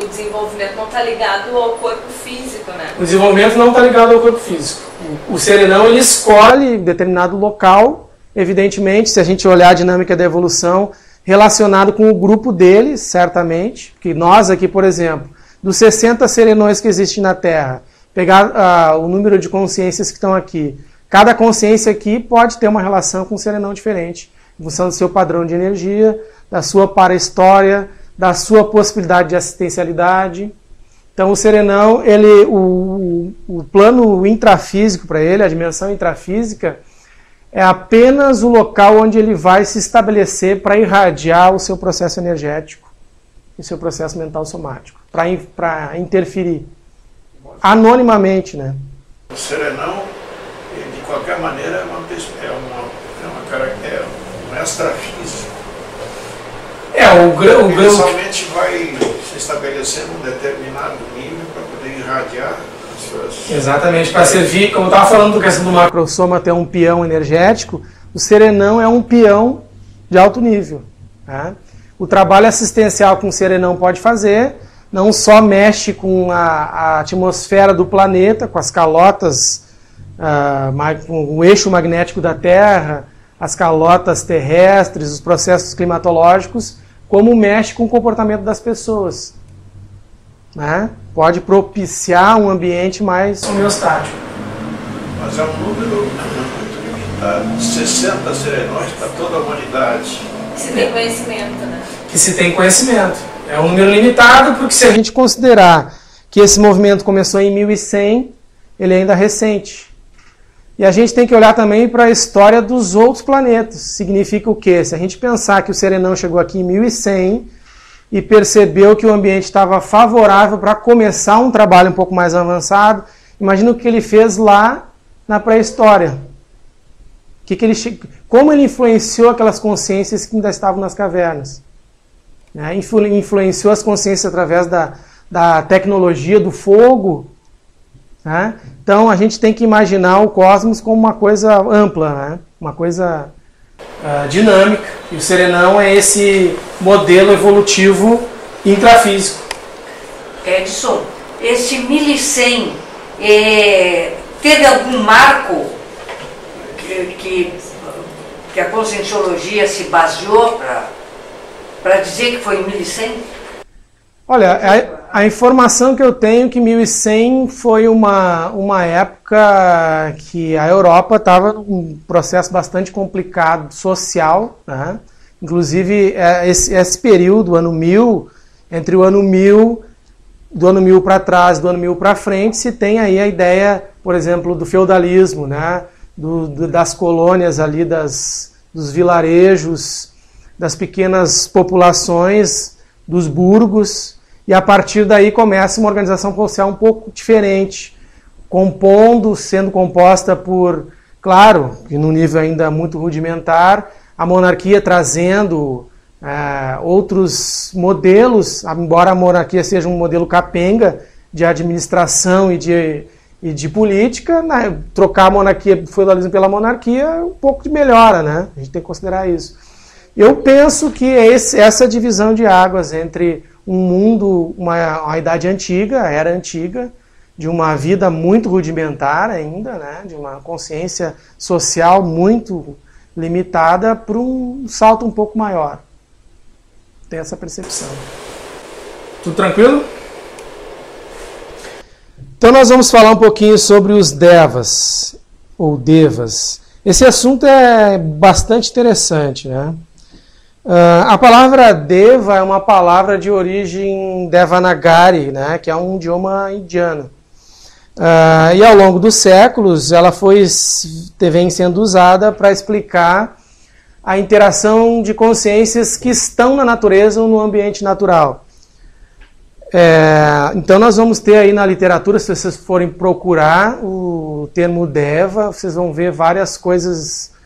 desenvolvimento não está ligado ao corpo físico, né? O desenvolvimento não está ligado ao corpo físico. O serenão ele escolhe determinado local. Evidentemente, se a gente olhar a dinâmica da evolução, relacionado com o grupo dele, certamente, que nós aqui, por exemplo, dos 60 serenões que existem na Terra, pegar o número de consciências que estão aqui, cada consciência aqui pode ter uma relação com um serenão diferente, em função do seu padrão de energia, da sua para-história, da sua possibilidade de assistencialidade. Então, o serenão, o plano intrafísico para ele, a dimensão intrafísica, é apenas o local onde ele vai se estabelecer para irradiar o seu processo energético e o seu processo mental somático, para interferir anonimamente, né? O serenão, de qualquer maneira, é um extrafísico. Ele somente vai se estabelecer num determinado nível para poder irradiar pessoas. Exatamente, para servir, como eu estava falando do questão do macrosoma ter um peão energético, o serenão é um peão de alto nível. Tá? O trabalho assistencial que um serenão pode fazer não só mexe com a atmosfera do planeta, com as calotas, com o eixo magnético da Terra, as calotas terrestres, os processos climatológicos, como mexe com o comportamento das pessoas. Né? Pode propiciar um ambiente mais homeostático. Mas é um número muito limitado, 60 serenões para toda a humanidade. Se tem conhecimento, né? Que se tem conhecimento. É um número limitado, porque se a gente considerar que esse movimento começou em 1100, ele é ainda recente. E a gente tem que olhar também para a história dos outros planetas. Significa o quê? Se a gente pensar que o serenão chegou aqui em 1100 e percebeu que o ambiente estava favorável para começar um trabalho um pouco mais avançado, imagina o que ele fez lá na pré-história. Como ele influenciou aquelas consciências que ainda estavam nas cavernas. Né? Influenciou as consciências através da tecnologia do fogo. Né? Então a gente tem que imaginar o cosmos como uma coisa ampla, né? Uma coisa dinâmica. E o serenão é esse modelo evolutivo intrafísico. Edson, esse 1100 teve algum marco que a conscienciologia se baseou para dizer que foi em 1100? Olha, a informação que eu tenho é que 1100 foi uma época que a Europa estava num processo bastante complicado social, né? Inclusive esse período, ano 1000, entre o ano 1000, do ano 1000 para trás, do ano 1000 para frente, se tem aí a ideia, por exemplo, do feudalismo, né? Das colônias ali, dos vilarejos, das pequenas populações, dos burgos, e a partir daí começa uma organização social um pouco diferente, sendo composta por, claro, e num nível ainda muito rudimentar, a monarquia trazendo outros modelos, embora a monarquia seja um modelo capenga de administração e de política, né? Trocar a monarquia, o feudalismo pela monarquia é um pouco de melhora, né? A gente tem que considerar isso. Eu penso que essa divisão de águas entre um mundo, uma idade antiga, a era antiga, de uma vida muito rudimentar ainda, né? De uma consciência social muito limitada, para um salto um pouco maior. Tem essa percepção. Tudo tranquilo? Então nós vamos falar um pouquinho sobre os devas, ou devas. Esse assunto é bastante interessante, né? A palavra deva é uma palavra de origem Devanagari, né? Que é um idioma indiano. E ao longo dos séculos ela vem sendo usada para explicar a interação de consciências que estão na natureza ou no ambiente natural. Então nós vamos ter aí na literatura, se vocês forem procurar o termo deva, vocês vão ver várias coisas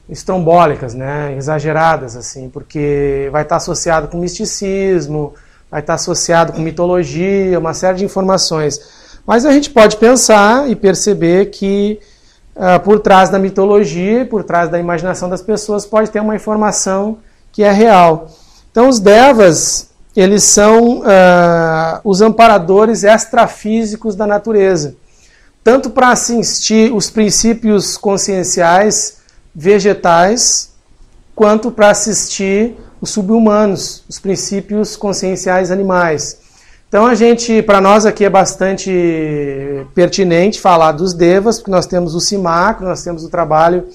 estrombólicas, né, exageradas, assim, porque vai estar associado com misticismo, vai estar associado com mitologia, uma série de informações. Mas a gente pode pensar e perceber que por trás da mitologia, por trás da imaginação das pessoas, pode ter uma informação que é real. Então os devas, eles são os amparadores extrafísicos da natureza, tanto para assistir os princípios conscienciais vegetais, quanto para assistir os subhumanos, os princípios conscienciais animais. Então para nós aqui é bastante pertinente falar dos devas, porque nós temos o simacro, nós temos o trabalho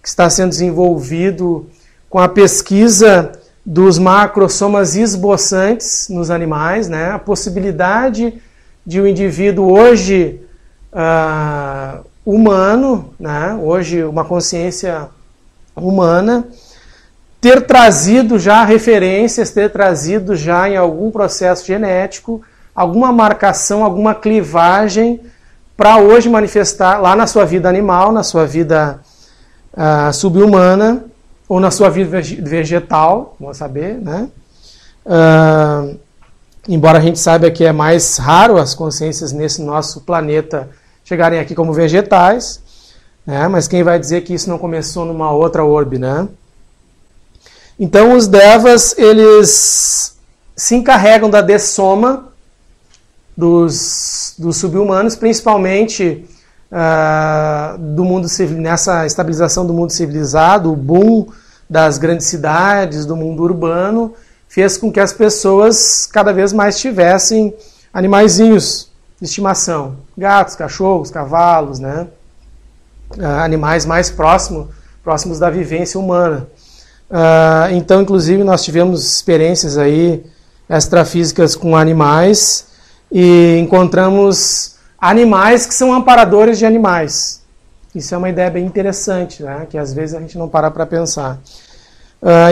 que está sendo desenvolvido com a pesquisa dos macrosomas esboçantes nos animais, né? A possibilidade de um indivíduo hoje humano, né? Hoje uma consciência humana, ter trazido já referências, ter trazido já em algum processo genético, alguma marcação, alguma clivagem para hoje manifestar lá na sua vida animal, na sua vida subhumana, ou na sua vida vegetal, vamos saber, né? embora a gente saiba que é mais raro as consciências nesse nosso planeta chegarem aqui como vegetais, né? Mas quem vai dizer que isso não começou numa outra orbe, né? Então os devas, eles se encarregam da dessoma dos sub-humanos, principalmente do mundo nessa estabilização do mundo civilizado, o boom das grandes cidades, do mundo urbano, fez com que as pessoas cada vez mais tivessem animaizinhos de estimação, gatos, cachorros, cavalos, né? Animais mais próximos da vivência humana. Então, inclusive, nós tivemos experiências aí extrafísicas com animais e encontramos animais que são amparadores de animais. Isso é uma ideia bem interessante, né? Que às vezes a gente não para pensar.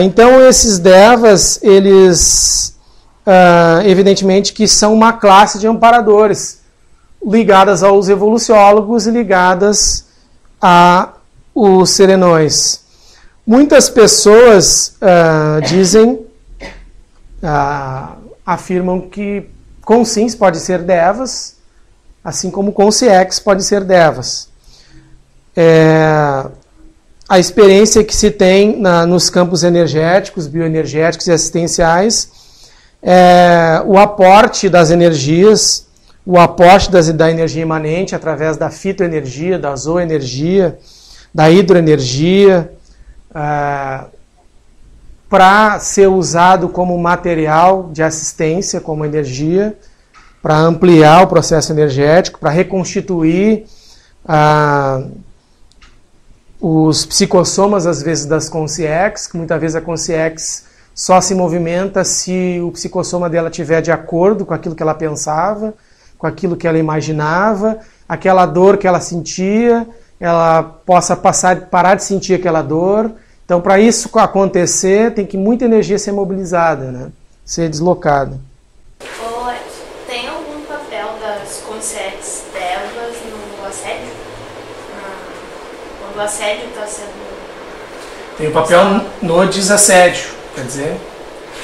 Então, esses devas, eles evidentemente que são uma classe de amparadores, ligadas aos evoluciólogos e ligadas aos serenões. Muitas pessoas afirmam que consciência pode ser devas, assim como consciex pode ser devas. A experiência que se tem nos campos energéticos, bioenergéticos e assistenciais o aporte das energias, o aporte da energia imanente através da fitoenergia, da zooenergia, da hidroenergia, para ser usado como material de assistência, como energia, para ampliar o processo energético, para reconstituir os psicossomas, às vezes, das consciex, que muitas vezes a consciex só se movimenta se o psicossoma dela estiver de acordo com aquilo que ela pensava, com aquilo que ela imaginava, aquela dor que ela sentia, ela possa parar de sentir aquela dor. Então, para isso acontecer, tem que muita energia ser mobilizada, né? Ser deslocada. Tem algum papel das consciex devas no assédio? Quando o assédio está sendo... Tem um papel no desassédio, quer dizer?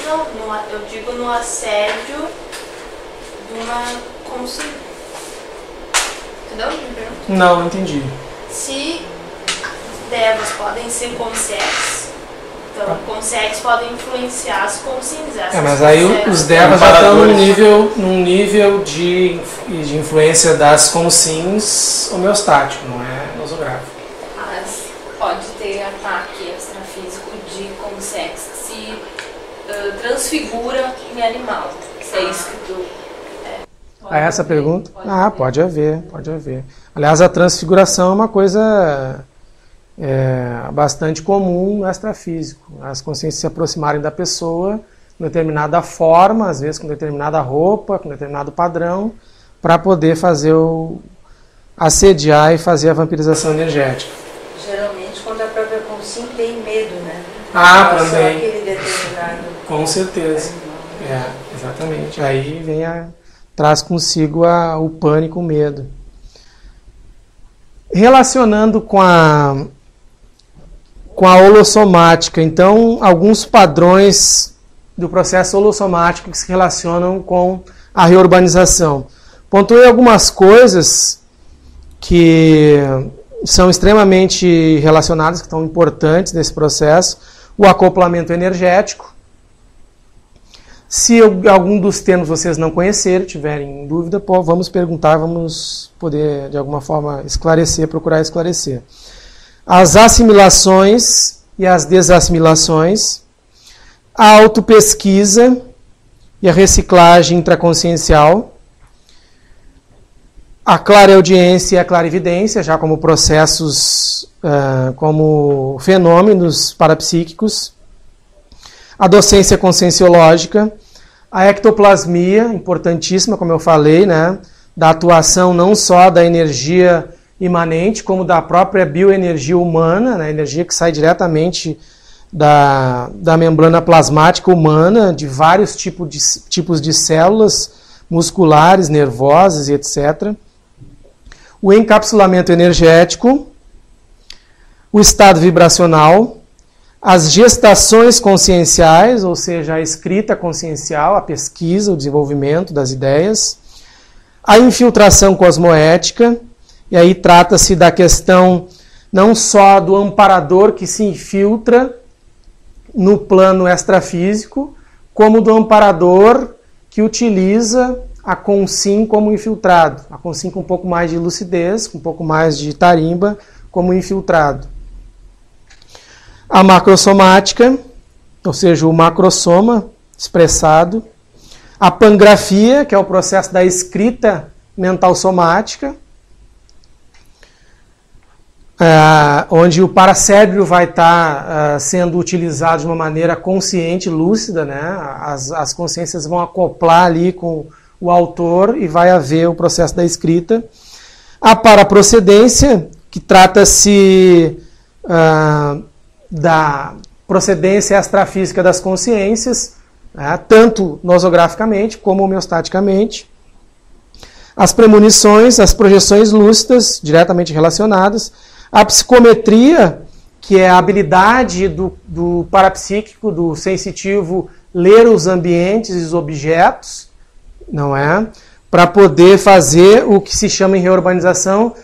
Não, eu digo no assédio de uma consciência. Entendeu? Não, entendi. Se devas podem ser consciex, então consciex podem influenciar as consciências. Mas aí os devas já estão num nível de influência das consciências homeostático, não é nosográfico. Mas pode ter ataque extrafísico de consciex se transfigura em animal. Se é isso que tu... essa pergunta? Pode haver. Aliás, a transfiguração é uma coisa bastante comum no extrafísico. As consciências se aproximarem da pessoa com determinada forma, às vezes com determinada roupa, com determinado padrão, para poder fazer assediar e fazer a vampirização energética. Geralmente quando a própria consciência tem medo, né? Também. Aquele determinado... Com certeza. Exatamente. Aí traz consigo o pânico, o medo. Relacionando com a holossomática, então, alguns padrões do processo holossomático que se relacionam com a reurbanização. Pontuei algumas coisas que são extremamente relacionadas, que são importantes nesse processo. O acoplamento energético. Se algum dos termos vocês não conhecerem, tiverem dúvida, vamos perguntar, vamos poder, de alguma forma, procurar esclarecer. As assimilações e as desassimilações, a autopesquisa e a reciclagem intraconsciencial, a clareaudiência e a clarividência, já como processos, como fenômenos parapsíquicos, a docência conscienciológica, a ectoplasmia, importantíssima, como eu falei, né, da atuação não só da energia imanente, como da própria bioenergia humana, né, energia que sai diretamente da membrana plasmática humana, de vários tipos de células musculares, nervosas e etc. O encapsulamento energético, o estado vibracional, as gestações conscienciais, ou seja, a escrita consciencial, a pesquisa, o desenvolvimento das ideias, a infiltração cosmoética, e aí trata-se da questão não só do amparador que se infiltra no plano extrafísico, como do amparador que utiliza a consim como infiltrado, a consim com um pouco mais de lucidez, com um pouco mais de tarimba, como infiltrado. A macrossomática, ou seja, o macrosoma expressado. A pangrafia, que é o processo da escrita mental somática, onde o paracérebro vai estar sendo utilizado de uma maneira consciente, lúcida, né? As consciências vão acoplar ali com o autor e vai haver o processo da escrita. A paraprocedência, que trata-se da procedência extrafísica das consciências, tanto nosograficamente como homeostaticamente. As premonições, as projeções lúcidas, diretamente relacionadas. A psicometria, que é a habilidade do parapsíquico, do sensitivo, ler os ambientes e os objetos, não é? Para poder fazer o que se chama em reurbanização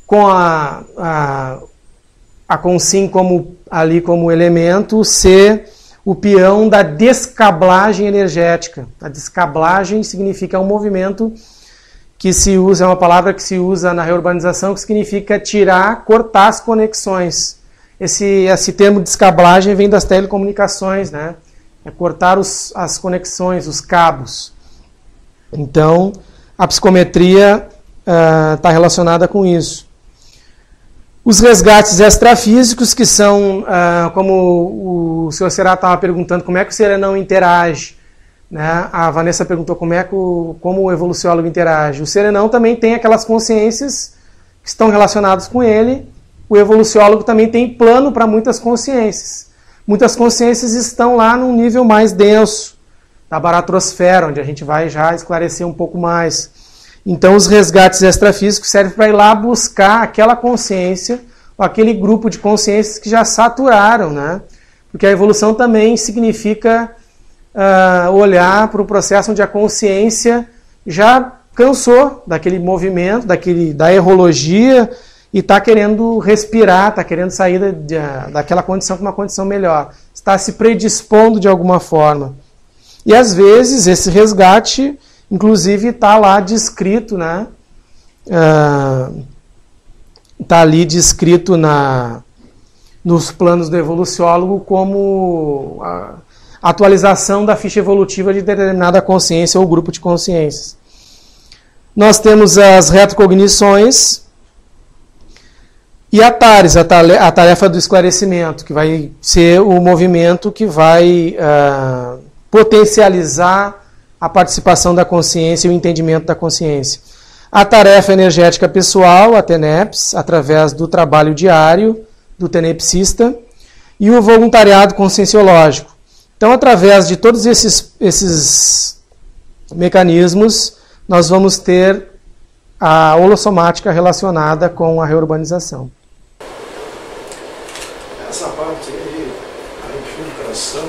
com a consim como elemento, ser o peão da descablagem energética. A descablagem significa um movimento que se usa, é uma palavra que se usa na reurbanização, que significa tirar, cortar as conexões. Esse termo descablagem vem das telecomunicações, né? É cortar as conexões, os cabos. Então, a psicometria está relacionada com isso. Os resgates extrafísicos, que são, como o Sr. Será estava perguntando, como é que o serenão interage, né? A Vanessa perguntou como o evoluciólogo interage. O serenão também tem aquelas consciências que estão relacionadas com ele. O evoluciólogo também tem plano para muitas consciências. Muitas consciências estão lá num nível mais denso, da baratrosfera, onde a gente vai já esclarecer um pouco mais. Então, os resgates extrafísicos servem para ir lá buscar aquela consciência, ou aquele grupo de consciências que já saturaram, né? Porque a evolução também significa olhar para o processo onde a consciência já cansou daquele movimento, da errologia, e está querendo respirar, está querendo sair daquela condição para uma condição melhor. Está se predispondo de alguma forma. E às vezes esse resgate, inclusive, está lá descrito, né? Está ali descrito nos planos do evoluciólogo como a atualização da ficha evolutiva de determinada consciência ou grupo de consciências. Nós temos as retrocognições e a TARES, a tarefa do esclarecimento, que vai ser o movimento que vai potencializar a participação da consciência e o entendimento da consciência. A tarefa energética pessoal, a TENEPS, através do trabalho diário do tenepsista, e o voluntariado conscienciológico. Então, através de todos esses mecanismos, nós vamos ter a holossomática relacionada com a reurbanização. Essa parte aí, a infiltração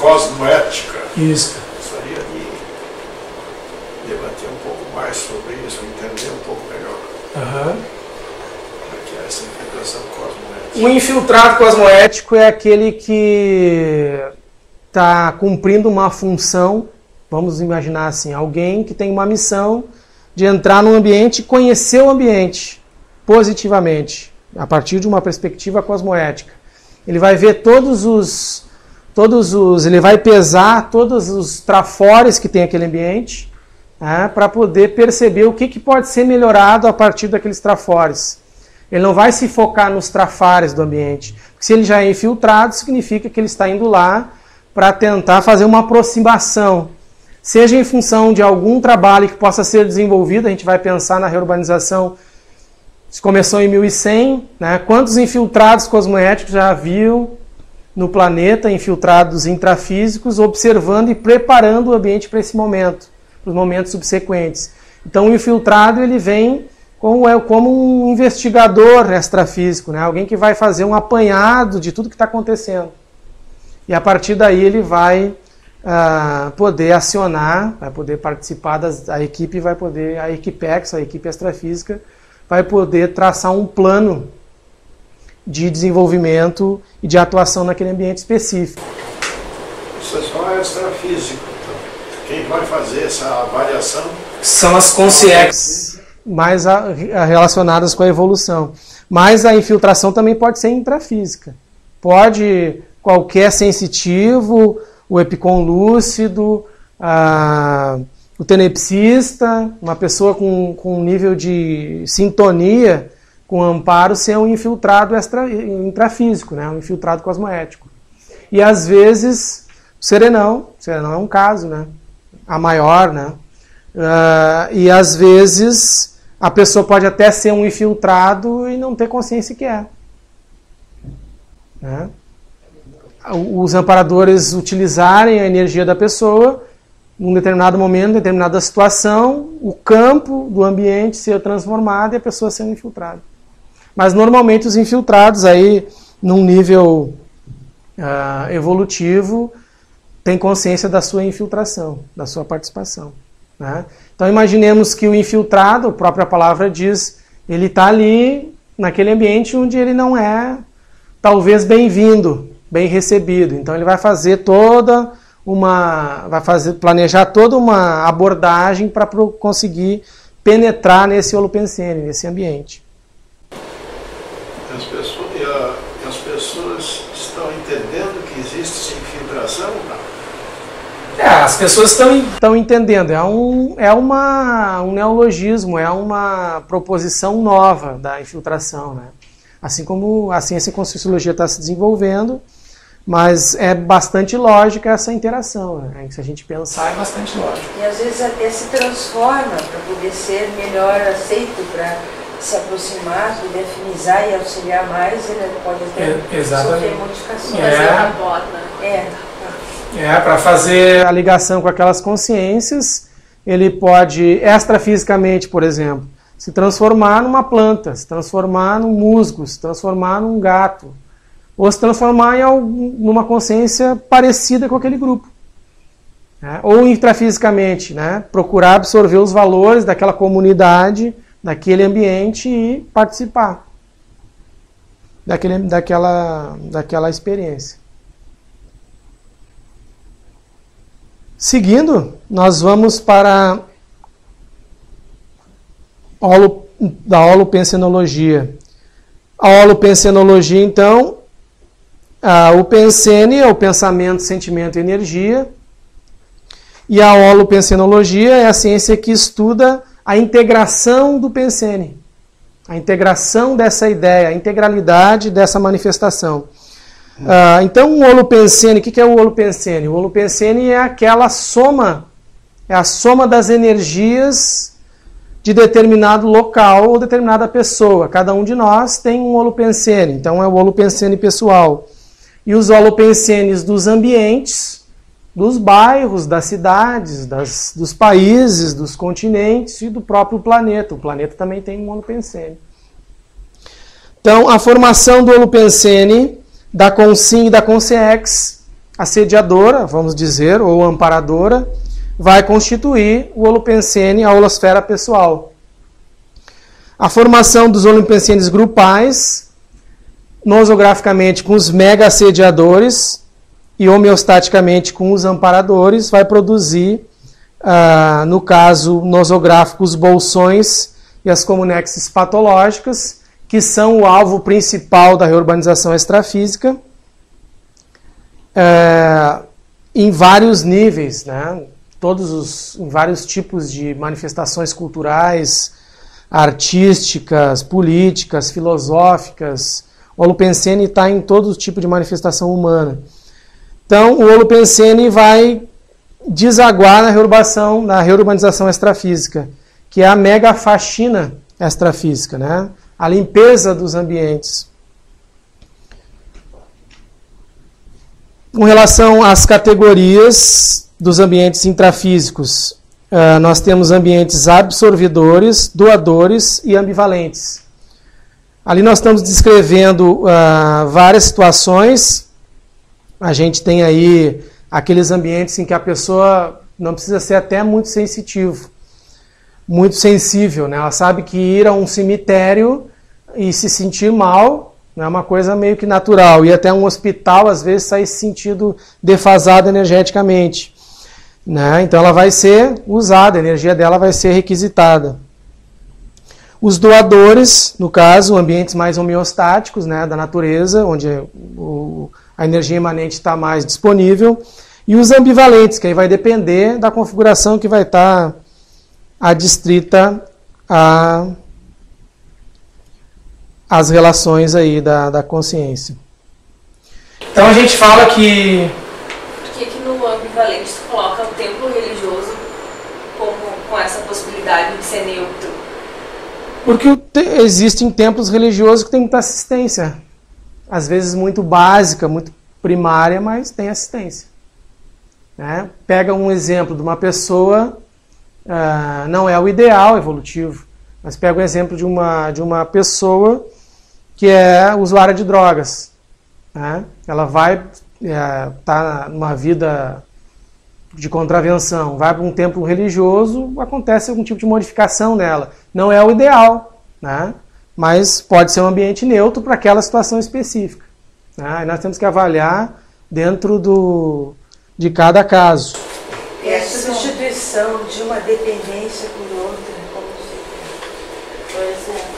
cosmoética. Isso. Gostaria de debater um pouco mais sobre isso, entender um pouco melhor. Uhum. Como é que é essa infiltração cosmoética? O infiltrado cosmoético é aquele que está cumprindo uma função, vamos imaginar assim, alguém que tem uma missão de entrar no ambiente e conhecer o ambiente positivamente, a partir de uma perspectiva cosmoética. Ele vai ver ele vai pesar todos os trafores que tem aquele ambiente, para poder perceber o que pode ser melhorado a partir daqueles trafores. Ele não vai se focar nos trafares do ambiente. Porque se ele já é infiltrado, significa que ele está indo lá para tentar fazer uma aproximação, seja em função de algum trabalho que possa ser desenvolvido. A gente vai pensar na reurbanização, isso começou em 1100, né? Quantos infiltrados cosmoéticos já haviam no planeta, infiltrados intrafísicos, observando e preparando o ambiente para esse momento, para os momentos subsequentes. Então o infiltrado ele vem como um investigador extrafísico, né? Alguém que vai fazer um apanhado de tudo que está acontecendo. E a partir daí ele vai poder acionar, vai poder participar a equipe vai poder, a Equipex, a equipe extrafísica, vai poder traçar um plano de desenvolvimento e de atuação naquele ambiente específico. Isso é só extrafísico. Então, quem vai fazer essa avaliação são as consciências mais relacionadas com a evolução. Mas a infiltração também pode ser intrafísica. Pode qualquer sensitivo, o epiconlúcido, o tenepsista, uma pessoa com um nível de sintonia com amparo ser um infiltrado intrafísico, né? Um infiltrado cosmoético. E às vezes o serenão é um caso, né? A maior, né? E às vezes a pessoa pode até ser um infiltrado e não ter consciência que é. Né? Os amparadores utilizarem a energia da pessoa num determinado momento, em determinada situação, o campo do ambiente ser transformado e a pessoa sendo infiltrada. Mas normalmente os infiltrados aí num nível evolutivo têm consciência da sua infiltração, da sua participação. Né? Então imaginemos que o infiltrado, a própria palavra diz, ele está ali naquele ambiente onde ele não é talvez bem-vindo, bem recebido. Então ele vai fazer planejar toda uma abordagem para conseguir penetrar nesse holopensene, nesse ambiente. As pessoas estão entendendo que existe essa infiltração? As pessoas estão entendendo. É um neologismo, é uma proposição nova da infiltração, né? Assim como a ciência e a Conscienciologia está se desenvolvendo, mas é bastante lógica essa interação, né? Se a gente pensar, é bastante lógico. E às vezes até se transforma para poder ser melhor aceito, para se aproximar, poder afinizar e auxiliar mais, ele pode até sofrer modificações. Para fazer a ligação com aquelas consciências, ele pode, extrafisicamente, por exemplo, se transformar numa planta, se transformar num musgo, se transformar num gato, ou se transformar numa consciência parecida com aquele grupo. Né? Ou intrafisicamente, né? Procurar absorver os valores daquela comunidade, daquele ambiente e participar daquela experiência. Seguindo, nós vamos para da holopensenologia. A holopensenologia, então, o pensene é o pensamento, sentimento e energia. E a holopensenologia é a ciência que estuda a integração do pensene. A integração dessa ideia, a integralidade dessa manifestação. Então, o holopensene, o que é o holopensene? O holopensene é aquela soma, é a soma das energias de determinado local ou determinada pessoa. Cada um de nós tem um holopensene, então é o holopensene pessoal. E os holopensenes dos ambientes, dos bairros, das cidades, dos países, dos continentes e do próprio planeta. O planeta também tem um holopensene. Então, a formação do holopensene, da Consim e da Consciex, assediadora, vamos dizer, ou amparadora, vai constituir o holopensene, a holosfera pessoal. A formação dos holopensenes grupais, nosograficamente com os mega-assediadores e homeostaticamente com os amparadores, vai produzir, no caso nosográfico, os bolsões e as comunexes patológicas, que são o alvo principal da reurbanização extrafísica, em vários níveis, né? Em vários tipos de manifestações culturais, artísticas, políticas, filosóficas. O holopensene está em todo tipo de manifestação humana. Então, o holopensene vai desaguar na reurbanização extrafísica, que é a mega faxina extrafísica, né? A limpeza dos ambientes. Com relação às categorias dos ambientes intrafísicos, nós temos ambientes absorvidores, doadores e ambivalentes. Ali nós estamos descrevendo várias situações. A gente tem aí aqueles ambientes em que a pessoa não precisa ser até muito sensitivo, muito sensível, né? Ela sabe que ir a um cemitério e se sentir mal é uma coisa meio que natural. Ir até um hospital, às vezes, sai se sentindo defasado energeticamente, né? Então ela vai ser usada, a energia dela vai ser requisitada. Os doadores, no caso, ambientes mais homeostáticos, né, da natureza, onde a energia imanente está mais disponível. E os ambivalentes, que aí vai depender da configuração que vai estar adstrita às relações aí da consciência. Então a gente fala que... Por que no ambivalente se coloca o templo religioso com essa possibilidade de ser neutro? Porque existem templos religiosos que têm muita assistência. Às vezes muito básica, muito primária, mas tem assistência. Né? Pega um exemplo de uma pessoa, não é o ideal evolutivo, mas pega o exemplo de uma pessoa que é usuária de drogas. Né? Ela vai estar numa vida de contravenção, vai para um templo religioso, acontece algum tipo de modificação nela. Não é o ideal, né? Mas pode ser um ambiente neutro para aquela situação específica. Né? E nós temos que avaliar dentro de cada caso. E a substituição de uma dependência por outra, como se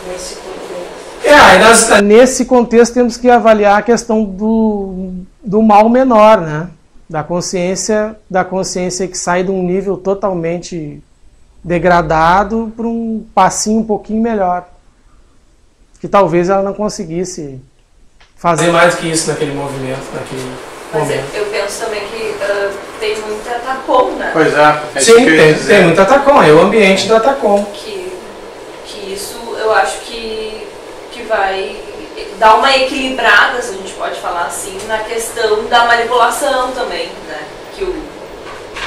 nesse contexto. Nesse contexto temos que avaliar a questão do mal menor, né? Da consciência que sai de um nível totalmente degradado para um passinho um pouquinho melhor. Que talvez ela não conseguisse fazer mais que isso naquele movimento, naquele momento. Eu penso também que tem muita TACOM, né? Pois é. Sim, tem muita TACOM, é o ambiente da TACOM. Que isso eu acho que vai dar uma equilibrada, se a gente pode falar assim, na questão da manipulação também, né?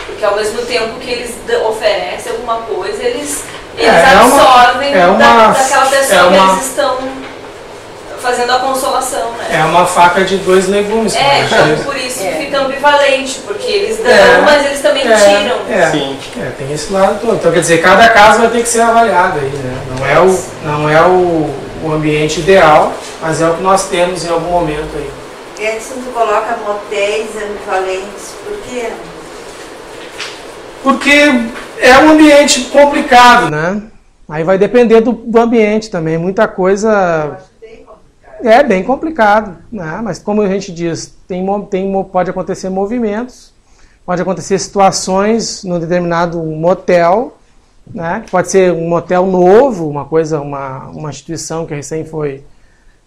Porque ao mesmo tempo que eles oferecem alguma coisa, eles absorvem daquela pessoa que eles estão fazendo a consolação, né? É uma faca de dois legumes. Então por isso fica ambivalente, porque eles dão, mas eles também tiram. Sim. Tem esse lado todo. Então quer dizer, cada caso vai ter que ser avaliado aí, né? Não é o ambiente ideal, mas é o que nós temos em algum momento aí. Edson, tu coloca motéis ambivalentes, por quê? Porque é um ambiente complicado, né? Aí vai depender do ambiente também. Muita coisa é bem complicado, né? Mas como a gente diz, pode acontecer movimentos, pode acontecer situações num determinado motel, né? Que pode ser um motel novo, uma instituição que recém foi,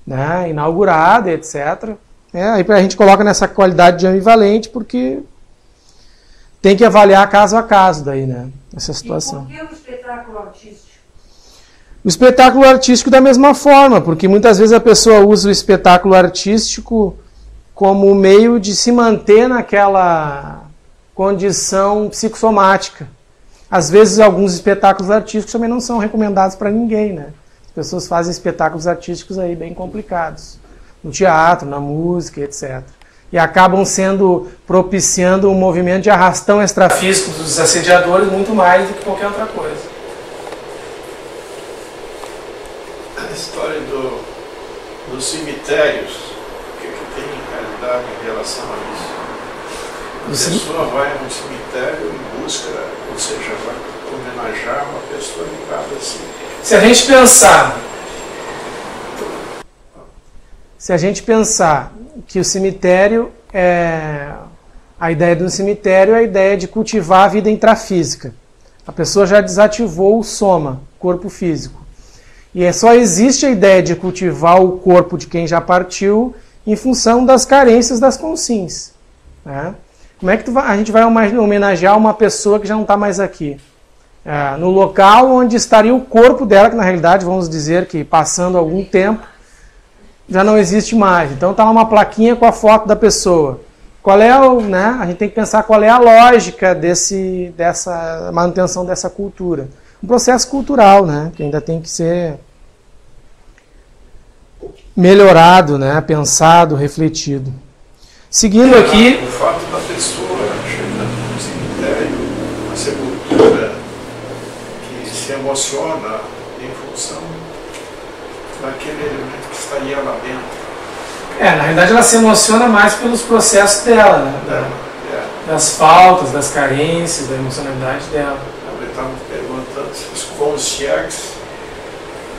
né, inaugurada, etc. Aí a gente coloca nessa qualidade de ambivalente porque tem que avaliar caso a caso daí, né? Essa situação. E por que o espetáculo artístico? O espetáculo artístico da mesma forma, porque muitas vezes a pessoa usa o espetáculo artístico como meio de se manter naquela condição psicossomática. Às vezes alguns espetáculos artísticos também não são recomendados para ninguém, né? As pessoas fazem espetáculos artísticos aí bem complicados, no teatro, na música, etc. E acabam propiciando um movimento de arrastão extrafísico dos assediadores muito mais do que qualquer outra coisa. A história dos cemitérios, o que tem em realidade em relação a isso? A pessoa vai a um cemitério e busca, ou seja, vai homenagear uma pessoa ligada assim. Se a gente pensar que o cemitério a ideia do cemitério é a ideia de cultivar a vida intrafísica. A pessoa já desativou o soma, corpo físico. E só existe a ideia de cultivar o corpo de quem já partiu em função das carências das consciências. Né? Como é que a gente vai homenagear uma pessoa que já não está mais aqui? No local onde estaria o corpo dela, que na realidade, vamos dizer que passando algum tempo, já não existe mais. Então está lá uma plaquinha com a foto da pessoa. qual é né, a gente tem que pensar qual é a lógica dessa manutenção dessa cultura. Um processo cultural, né, que ainda tem que ser melhorado, né, pensado, refletido. Seguindo aqui... O fato da pessoa chegando no cemitério, uma sepultura que se emociona em função daquele elemento que estaria lá dentro. Na realidade ela se emociona mais pelos processos dela, né? Das faltas, das carências, da emocionalidade dela. Eu estava me perguntando se os concierges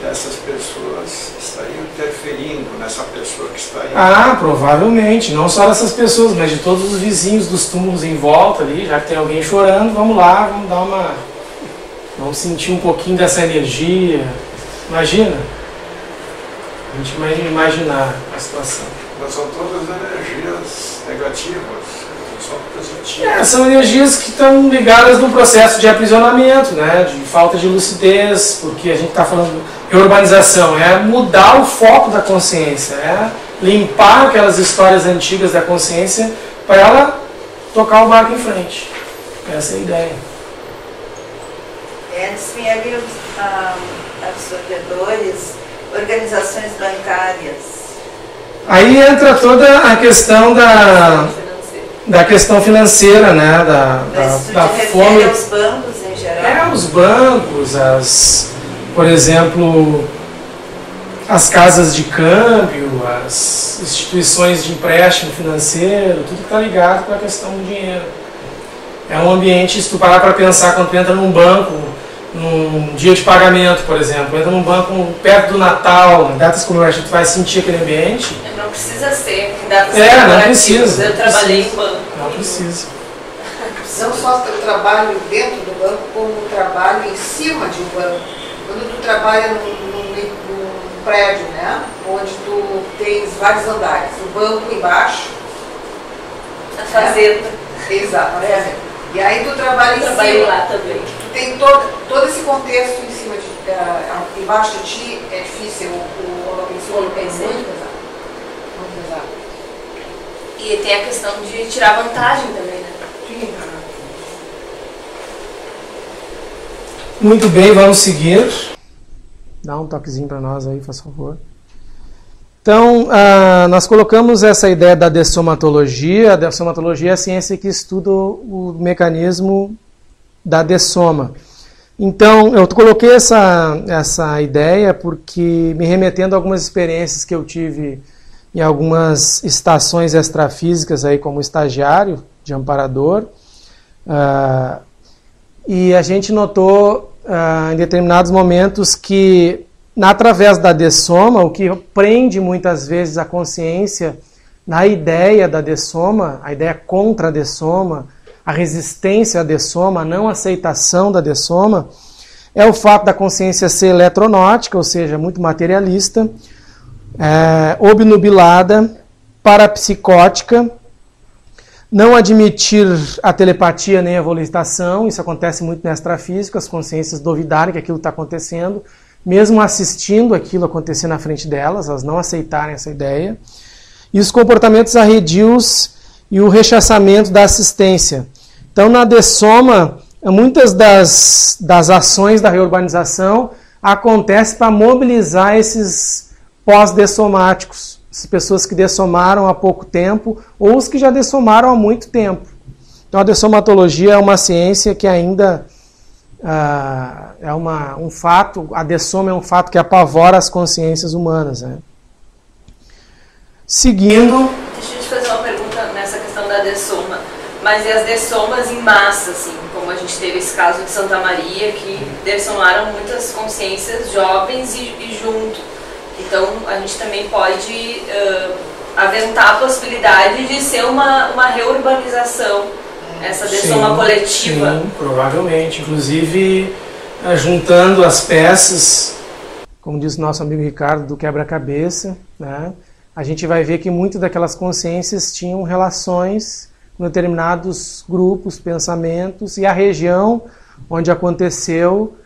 dessas pessoas estariam interferindo nessa pessoa que está aí. Provavelmente. Não só dessas pessoas, mas de todos os vizinhos dos túmulos em volta ali, já que tem alguém chorando, vamos lá, vamos sentir um pouquinho dessa energia. Imagina. A gente imaginar a situação. Mas são todas energias negativas. São energias que estão ligadas no processo de aprisionamento, né? De falta de lucidez, porque a gente está falando de urbanização, é mudar o foco da consciência, é limpar aquelas histórias antigas da consciência para ela tocar o barco em frente. Essa é a ideia. Antes vinha ali absorvedores, organizações bancárias. Aí entra toda a questão da questão financeira, né? Da fome. Aos bancos em geral? Os bancos, por exemplo, as casas de câmbio, as instituições de empréstimo financeiro, tudo que está ligado com a questão do dinheiro. É um ambiente, se tu parar para pensar, quando tu entra num banco, num dia de pagamento, por exemplo, entra num banco perto do Natal, em datas comemorativas, tu vai sentir aquele ambiente. Não precisa ser em datas comemorativas. Não precisa. Eu trabalhei em banco. Não precisa. Não só o trabalho dentro do banco, como o trabalho em cima de um banco. Quando tu trabalha num prédio, né, onde tu tens vários andares, o banco embaixo, a fazenda. Exato, a fazenda. E aí tu trabalha em Trabalhei cima. lá também. Tu tem todo esse contexto em cima embaixo de ti, é difícil, o muito pesado. Muito pesado. E tem a questão de tirar vantagem também, né? Sim. Muito bem, vamos seguir. Dá um toquezinho para nós aí, faz favor. Então, nós colocamos essa ideia da dessomatologia. A dessomatologia é a ciência que estuda o mecanismo da dessoma. Então, eu coloquei essa ideia porque, me remetendo a algumas experiências que eu tive em algumas estações extrafísicas, aí como estagiário de amparador, e a gente notou em determinados momentos que, através da dessoma, o que prende muitas vezes a consciência na ideia da dessoma, a ideia contra a dessoma, a resistência à dessoma, a não aceitação da dessoma, é o fato da consciência ser eletronótica, ou seja, muito materialista, obnubilada, parapsicótica, não admitir a telepatia nem a volitação. Isso acontece muito na extrafísica, as consciências duvidarem que aquilo está acontecendo, mesmo assistindo aquilo acontecer na frente delas, elas não aceitarem essa ideia. E os comportamentos arredios e o rechaçamento da assistência. Então, na dessoma, muitas das ações da reurbanização acontecem para mobilizar esses pós-dessomáticos, as pessoas que dessomaram há pouco tempo ou os que já dessomaram há muito tempo. Então, a dessomatologia é uma ciência que ainda é um fato, a dessoma é um fato que apavora as consciências humanas, né? Seguindo... Deixa eu te fazer uma pergunta nessa questão da dessoma. Mas e as dessomas em massa, assim, como a gente teve esse caso de Santa Maria, que dessomaram muitas consciências jovens e junto. Então, a gente também pode aventar a possibilidade de ser uma reurbanização, essa dessoma coletiva. Sim, provavelmente. Inclusive, juntando as peças, como diz o nosso amigo Ricardo, do quebra-cabeça, né? A gente vai ver que muitas daquelas consciências tinham relações com determinados grupos, pensamentos, e a região onde aconteceu,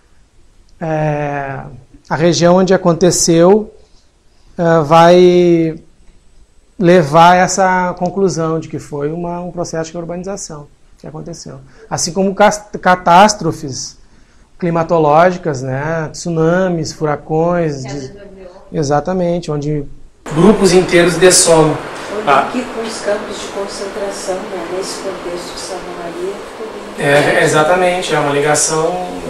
vai levar a essa conclusão de que foi um processo de urbanização que aconteceu. Assim como catástrofes climatológicas, né? Tsunamis, furacões, exatamente, onde grupos inteiros dessomam. Aqui com os campos de concentração, né? Nesse contexto de Santa Maria, ficou bem exatamente, é uma ligação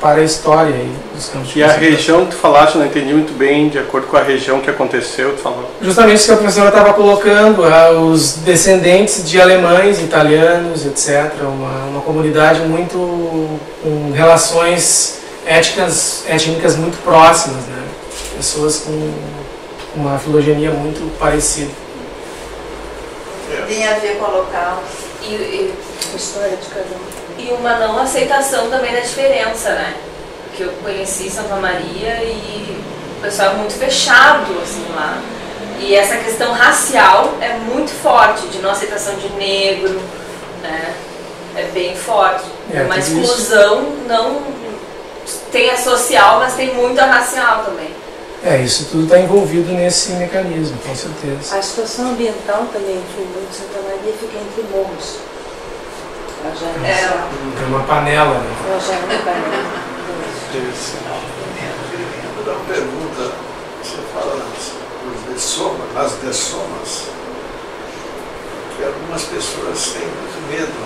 para a história aí dos campos de concentração. E a região que tu falaste, não entendi muito bem, de acordo com a região que aconteceu, tu falou? Justamente isso que a professora estava colocando, os descendentes de alemães, italianos, etc. Uma comunidade muito com relações étnicas muito próximas, né? Pessoas com uma filogenia muito parecida. Tem a ver com o local. E a história de cada um. E uma não aceitação também da diferença, né? Porque eu conheci Santa Maria e o pessoal é muito fechado, assim, lá. E essa questão racial é muito forte, de não aceitação de negro, né? É bem forte. Uma exclusão, não tem a social, mas tem muito a racial também. Isso tudo está envolvido nesse mecanismo, com certeza. A situação ambiental também influi muito. Santa Maria fica entre morros. É uma panela, né? Ela já é uma panela. Vou dar uma pergunta. Você fala nas dessomas, que algumas pessoas têm muito medo.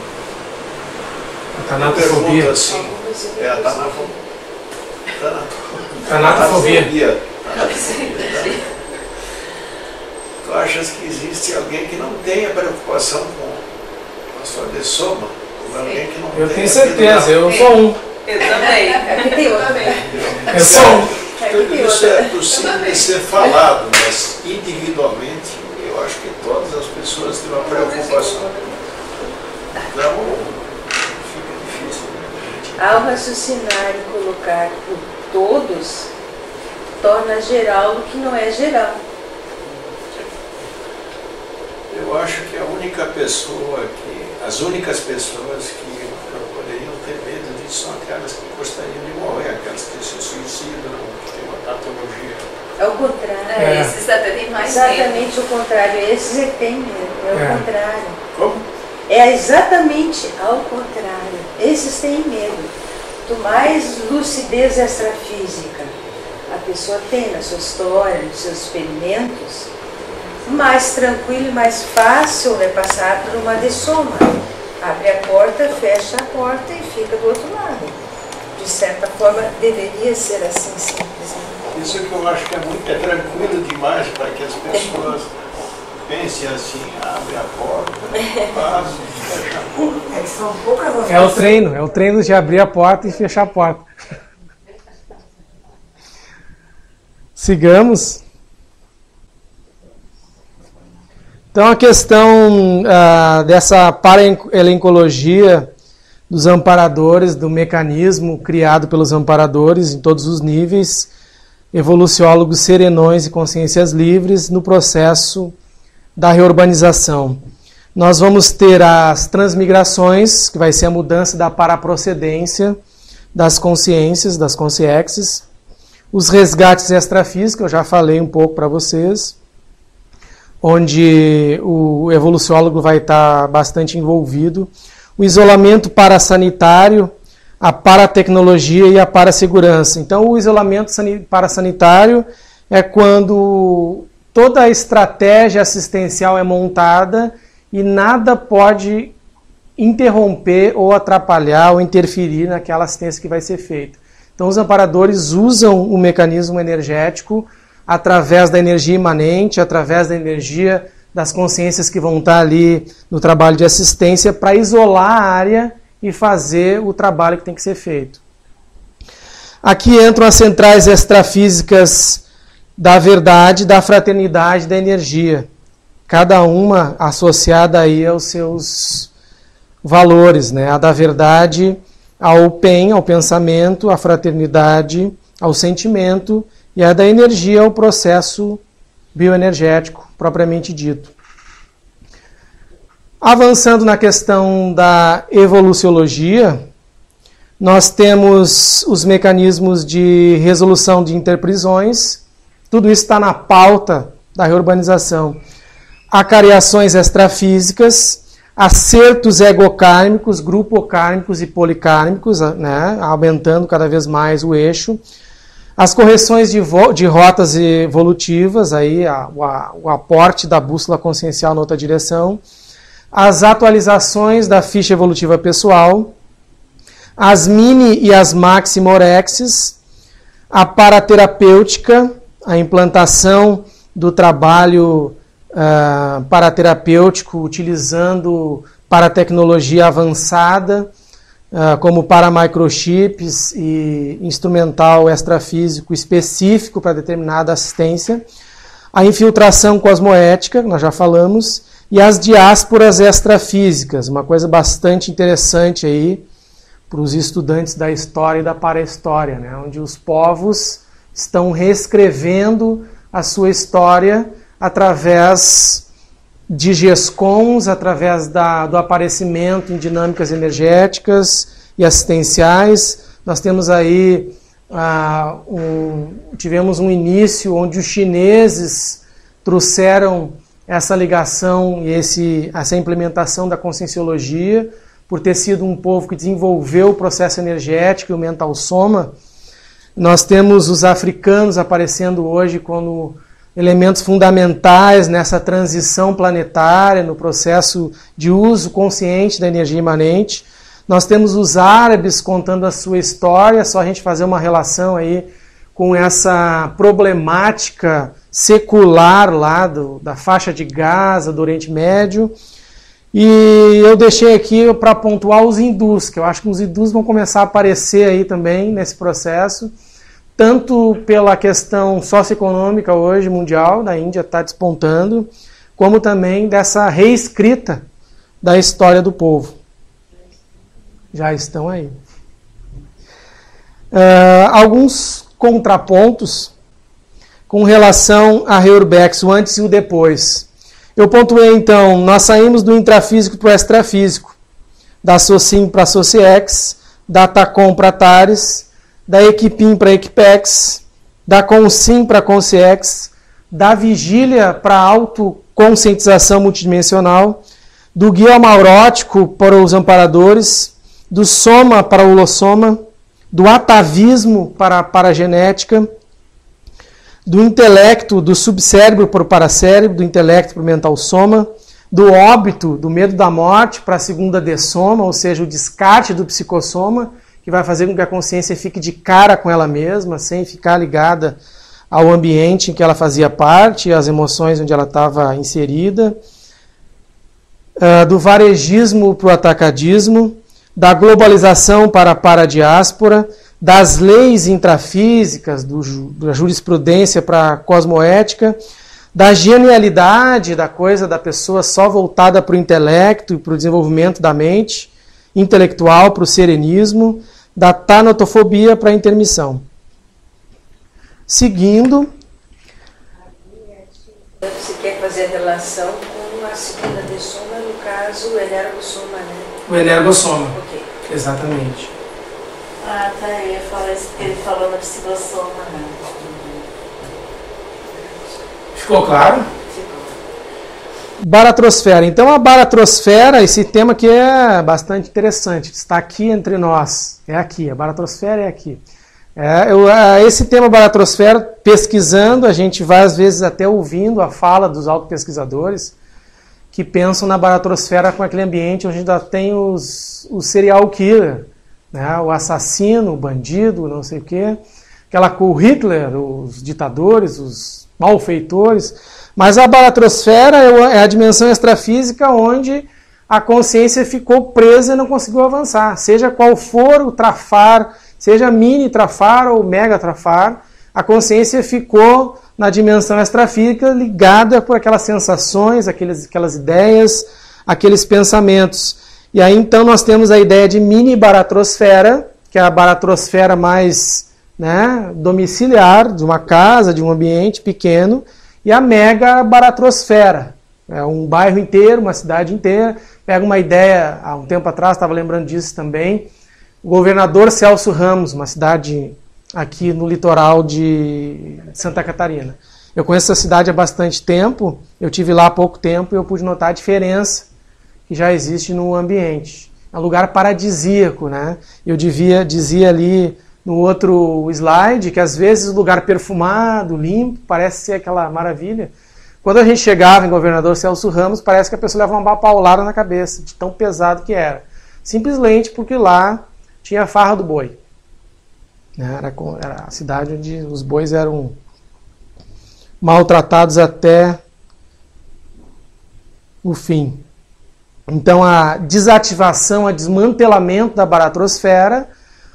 A tanatofobia. Assim, a tanatofobia. Tu achas que existe alguém que não tenha preocupação com a sua dessoma? Alguém que não eu tenho certeza, eu sou um. Eu também. Eu sou um. Tudo isso é possível de ser falado, mas individualmente eu acho que todas as pessoas têm uma preocupação. Então, fica difícil. Ao raciocinar e colocar por todos, torna geral o que não é geral. Eu acho que as únicas pessoas que poderiam ter medo disso são aquelas que gostariam de morrer, aquelas que se suicidam, que têm uma patologia. É o contrário. Esses até têm mais exatamente medo. O contrário. Esses é que tem medo. É o contrário. Como? É exatamente ao contrário. Esses têm medo. Quanto mais lucidez extrafísica a pessoa tem na sua história, nos seus experimentos, mais tranquilo e mais fácil é passar por uma dessoma. Abre a porta, fecha a porta e fica do outro lado. De certa forma, deveria ser assim simples. Isso que eu acho que é tranquilo demais para que as pessoas pensem assim, abre a porta, passa, fecha a porta. São poucas é o treino de abrir a porta e fechar a porta. Sigamos. Então a questão dessa paraelencologia dos amparadores, do mecanismo criado pelos amparadores em todos os níveis, evoluciólogos serenões e consciências livres no processo da reurbanização. Nós vamos ter as transmigrações, que vai ser a mudança da paraprocedência das consciências, das consciexes, os resgates extrafísicos, eu já falei um pouco para vocês, onde o evoluciólogo vai estar bastante envolvido, o isolamento parasanitário, a paratecnologia e a parasegurança. Então, o isolamento parasanitário é quando toda a estratégia assistencial é montada e nada pode interromper ou atrapalhar ou interferir naquela assistência que vai ser feita. Então, os amparadores usam o mecanismo energético através da energia imanente, através da energia das consciências que vão estar ali no trabalho de assistência para isolar a área e fazer o trabalho que tem que ser feito. Aqui entram as centrais extrafísicas da verdade, da fraternidade, da energia. Cada uma associada aí aos seus valores, né? A da verdade ao PEN, ao pensamento, a fraternidade ao sentimento, e a da energia ao processo bioenergético, propriamente dito. Avançando na questão da evoluciologia, nós temos os mecanismos de resolução de interprisões, tudo isso está na pauta da reurbanização. acariações extrafísicas, acertos egocármicos, grupocármicos e policármicos, né, aumentando cada vez mais o eixo, as correções de rotas evolutivas, aí, o aporte da bússola consciencial na outra direção, as atualizações da ficha evolutiva pessoal, as mini e as maximorexes, a paraterapêutica, a implantação do trabalho paraterapêutico utilizando paratecnologia avançada, como paramicrochips e instrumental extrafísico específico para determinada assistência, a infiltração cosmoética, nós já falamos, e as diásporas extrafísicas, uma coisa bastante interessante aí para os estudantes da história e da parahistória, né, onde os povos estão reescrevendo a sua história através de GESCONs, através do aparecimento em dinâmicas energéticas e assistenciais. Nós temos aí, tivemos um início onde os chineses trouxeram essa ligação e essa implementação da conscienciologia, por ter sido um povo que desenvolveu o processo energético e o mental soma. Nós temos os africanos aparecendo hoje como elementos fundamentais nessa transição planetária, no processo de uso consciente da energia imanente. Nós temos os árabes contando a sua história, só a gente fazer uma relação aí com essa problemática secular lá da faixa de Gaza, do Oriente Médio. E eu deixei aqui para pontuar os hindus, que eu acho que os hindus vão começar a aparecer aí também nesse processo, tanto pela questão socioeconômica hoje mundial, da Índia está despontando, como também dessa reescrita da história do povo. Já estão aí. Alguns contrapontos com relação a Reurbex, o antes e o depois. Eu pontuei então, nós saímos do intrafísico para o extrafísico, da SOCIM para a SOCIEX, da TACOM para a TARES, da Equipim para a Equipex, da CONSIM para a CONSIEX, da Vigília para a autoconscientização multidimensional, do guia maurótico para os amparadores, do soma para o holossoma, do atavismo para a paragenética, do intelecto, do subcérebro para o paracérebro, do intelecto para o mental soma, do óbito, do medo da morte para a segunda dessoma, ou seja, o descarte do psicossoma, que vai fazer com que a consciência fique de cara com ela mesma, sem ficar ligada ao ambiente em que ela fazia parte, às emoções onde ela estava inserida, do varejismo para o atacadismo, da globalização para a paradiáspora, das leis intrafísicas, da jurisprudência para a cosmoética, da genialidade da coisa da pessoa só voltada para o intelecto e para o desenvolvimento da mente intelectual, para o serenismo, da tanatofobia para a intermissão. Seguindo... Você quer fazer relação com a segunda dessoma, no caso, o energossoma, né? O energossoma, Ok. exatamente. Ah, tá, eu ia falar isso porque ele falou no psicossoma, né? Ficou claro? Baratrosfera. Então a baratrosfera, esse tema que é bastante interessante, está aqui entre nós. É aqui, a baratrosfera é aqui. Esse tema baratrosfera, pesquisando, a gente vai às vezes até ouvindo a fala dos autopesquisadores que pensam na baratrosfera com aquele ambiente onde ainda tem os serial killer, né? O assassino, o bandido, não sei o quê, o Hitler, os ditadores, os malfeitores. Mas a baratrosfera é a dimensão extrafísica onde a consciência ficou presa e não conseguiu avançar. Seja qual for o trafar, seja mini trafar ou mega trafar, a consciência ficou na dimensão extrafísica ligada por aquelas sensações, aquelas ideias, aqueles pensamentos. E aí então nós temos a ideia de mini baratrosfera, que é a baratrosfera mais, né, domiciliar, de uma casa, de um ambiente pequeno, e a mega baratrosfera, é um bairro inteiro, uma cidade inteira. Pega uma ideia, há um tempo atrás, estava lembrando disso também, o governador Celso Ramos, uma cidade aqui no litoral de Santa Catarina. Eu conheço essa cidade há bastante tempo, eu tive lá há pouco tempo e eu pude notar a diferença que já existe no ambiente. É um lugar paradisíaco, né? Eu dizia ali no outro slide que às vezes o lugar perfumado, limpo, parece ser aquela maravilha. Quando a gente chegava em Governador Celso Ramos, parece que a pessoa levava uma paulada na cabeça, de tão pesado que era. Simplesmente porque lá tinha a farra do boi. Era a cidade onde os bois eram maltratados até o fim. Então a desativação, o desmantelamento da baratrosfera,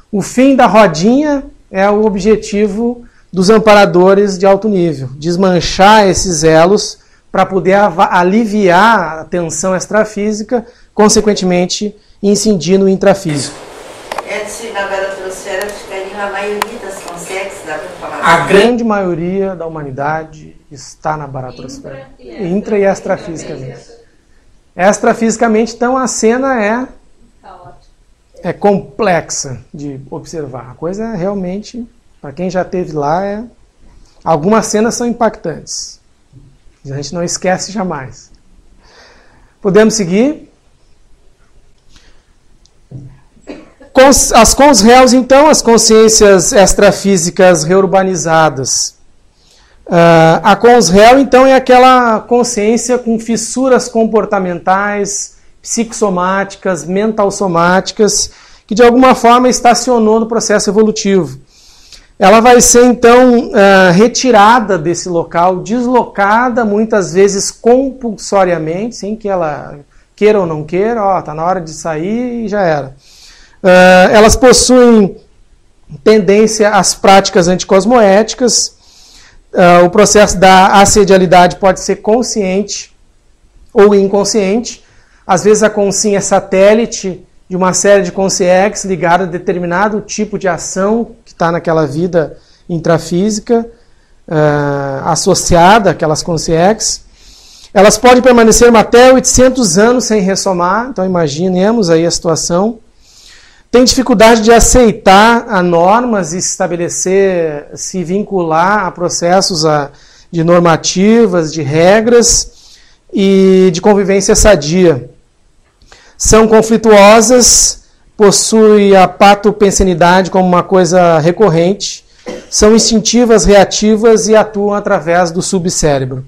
o fim da rodinha é o objetivo dos amparadores de alto nível, desmanchar esses elos para poder aliviar a tensão extrafísica, consequentemente incidir no intrafísico. Se na baratrosfera ficaria a maioria das consex, dá para falar? A grande maioria da humanidade está na baratrosfera, intra e extrafisicamente. Extrafisicamente, então, a cena é complexa de observar. A coisa é realmente, para quem já esteve lá, algumas cenas são impactantes. A gente não esquece jamais. Podemos seguir? As cons réus, então, as consciências extrafísicas reurbanizadas. A cons réu, então, é aquela consciência com fissuras comportamentais, psicossomáticas, mentalsomáticas, que de alguma forma estacionou no processo evolutivo. Ela vai ser, então, retirada desse local, deslocada, muitas vezes compulsoriamente, sem que ela queira ou não queira, está na hora de sair e já era. Elas possuem tendência às práticas anticosmoéticas. O processo da assedialidade pode ser consciente ou inconsciente. Às vezes a consciência é satélite de uma série de consciex ligada a determinado tipo de ação que está naquela vida intrafísica, associada àquelas consciex. Elas podem permanecer até 800 anos sem ressomar, então imaginemos aí a situação. Tem dificuldade de aceitar a normas e se vincular a processos de normativas, de regras e de convivência sadia. São conflituosas, possuem a patopensenidade como uma coisa recorrente, são instintivas, reativas e atuam através do subcérebro.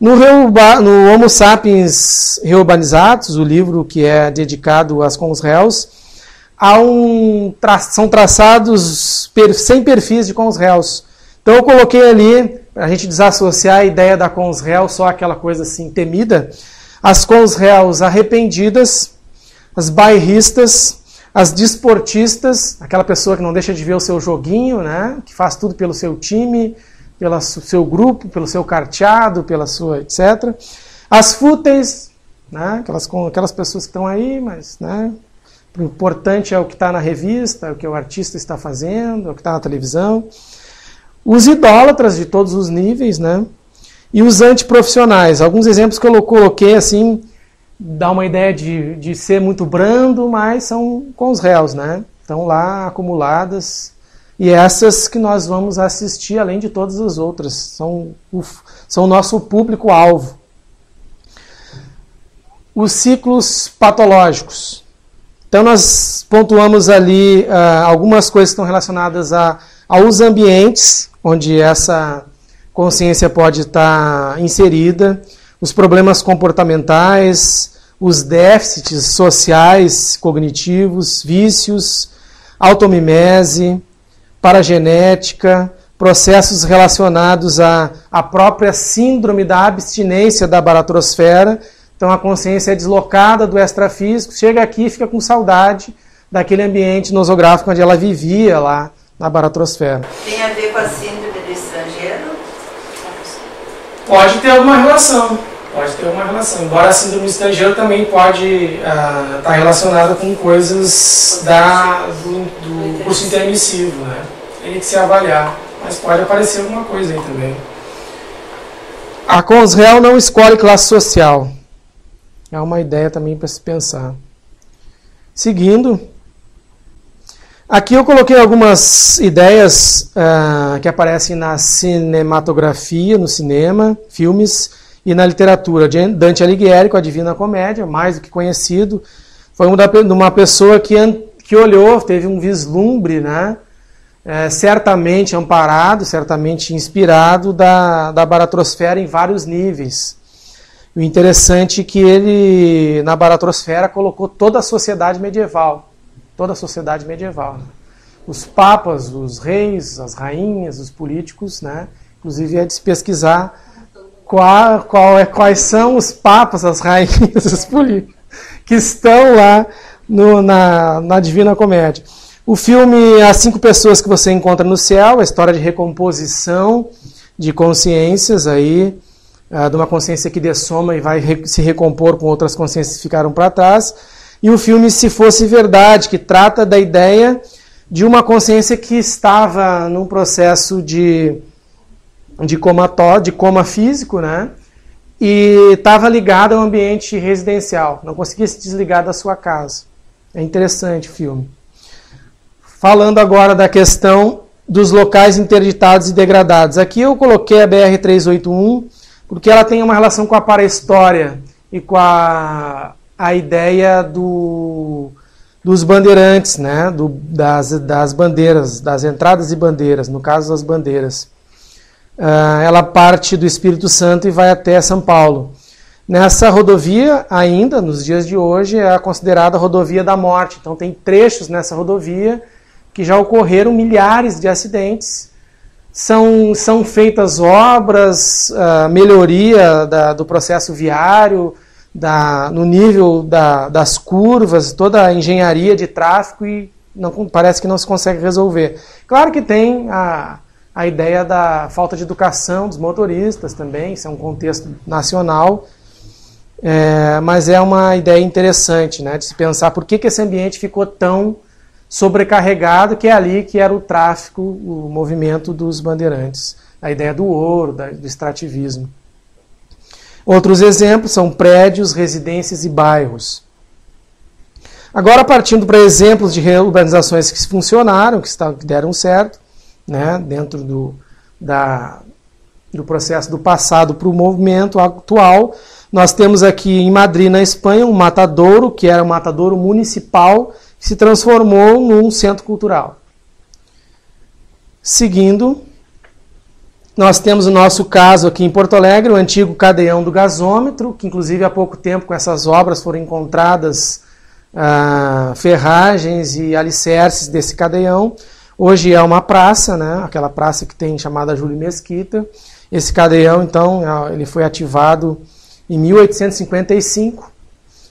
No Homo sapiens reurbanizados, o livro que é dedicado às cons réus, são traçados 100 perfis de cons réus. Então eu coloquei ali, para a gente desassociar a ideia da cons réu, só aquela coisa assim temida, as cons réus arrependidas, as bairristas, as desportistas, aquela pessoa que não deixa de ver o seu joguinho, né, que faz tudo pelo seu time, pelo seu grupo, pelo seu carteado, pela sua etc. As fúteis, né, aquelas pessoas que estão aí, mas... né, o importante é o que está na revista, o que o artista está fazendo, o que está na televisão. Os idólatras de todos os níveis, né? E os antiprofissionais. Alguns exemplos que eu coloquei, assim, dá uma ideia de ser muito brando, mas são cons réus, né? Estão lá acumuladas. E essas que nós vamos assistir, além de todas as outras. São o nosso público-alvo. Os ciclos patológicos. Então nós pontuamos ali algumas coisas que estão relacionadas aos ambientes onde essa consciência pode estar inserida, os problemas comportamentais, os déficits sociais, cognitivos, vícios, automimese, paragenética, processos relacionados à própria síndrome da abstinência da baratrosfera. Então a consciência é deslocada do extrafísico, chega aqui e fica com saudade daquele ambiente nosográfico onde ela vivia lá na baratrosfera. Tem a ver com a síndrome do estrangeiro? Pode ter alguma relação. Embora a síndrome do estrangeiro também pode estar relacionada com coisas do curso intermissivo, né? Tem que se avaliar, mas pode aparecer alguma coisa aí também. A cons réu não escolhe classe social. É uma ideia também para se pensar. Seguindo, Aqui eu coloquei algumas ideias que aparecem na cinematografia, no cinema, filmes e na literatura. Dante Alighieri, com a Divina Comédia, mais do que conhecido, foi uma pessoa que olhou, teve um vislumbre, né? Certamente amparado, certamente inspirado da baratrosfera em vários níveis. O interessante é que ele, na baratrosfera, colocou toda a sociedade medieval. Toda a sociedade medieval. Né? Os papas, os reis, as rainhas, os políticos, né? Inclusive é de se pesquisar quais são os papas, as rainhas, os políticos que estão lá na Divina Comédia. O filme As 5 Pessoas que Você Encontra no Céu, a história de recomposição de consciências, aí, de uma consciência que dessoma e vai se recompor com outras consciências que ficaram para trás. E o filme Se Fosse Verdade, que trata da ideia de uma consciência que estava num processo de coma físico, né? E estava ligada ao ambiente residencial, não conseguia se desligar da sua casa. É interessante o filme. Falando agora da questão dos locais interditados e degradados. Aqui eu coloquei a BR-381, porque ela tem uma relação com a parahistória e com a ideia dos bandeirantes, né? Das bandeiras, das entradas e bandeiras, no caso das bandeiras. Ela parte do Espírito Santo e vai até São Paulo. Nessa rodovia, ainda, nos dias de hoje, é considerada a rodovia da morte. Então tem trechos nessa rodovia que já ocorreram milhares de acidentes. São feitas obras, melhoria do processo viário, no nível das curvas, toda a engenharia de tráfego, e parece que não se consegue resolver. Claro que tem a ideia da falta de educação dos motoristas também, isso é um contexto nacional, mas é uma ideia interessante, né, de se pensar por que esse ambiente ficou tão sobrecarregado, que é ali que era o tráfico, o movimento dos bandeirantes, a ideia do ouro, do extrativismo. Outros exemplos são prédios, residências e bairros. Agora, partindo para exemplos de reurbanizações que funcionaram, que deram certo, né, dentro do processo do passado para o movimento atual, nós temos aqui em Madrid, na Espanha, um matadouro, que era um matadouro municipal, que se transformou num centro cultural. Seguindo, nós temos o nosso caso aqui em Porto Alegre, o antigo cadeião do gasômetro, que inclusive há pouco tempo com essas obras foram encontradas ferragens e alicerces desse cadeião. Hoje é uma praça, né? Aquela praça que tem chamada Júlio Mesquita. Esse cadeião, então, ele foi ativado em 1855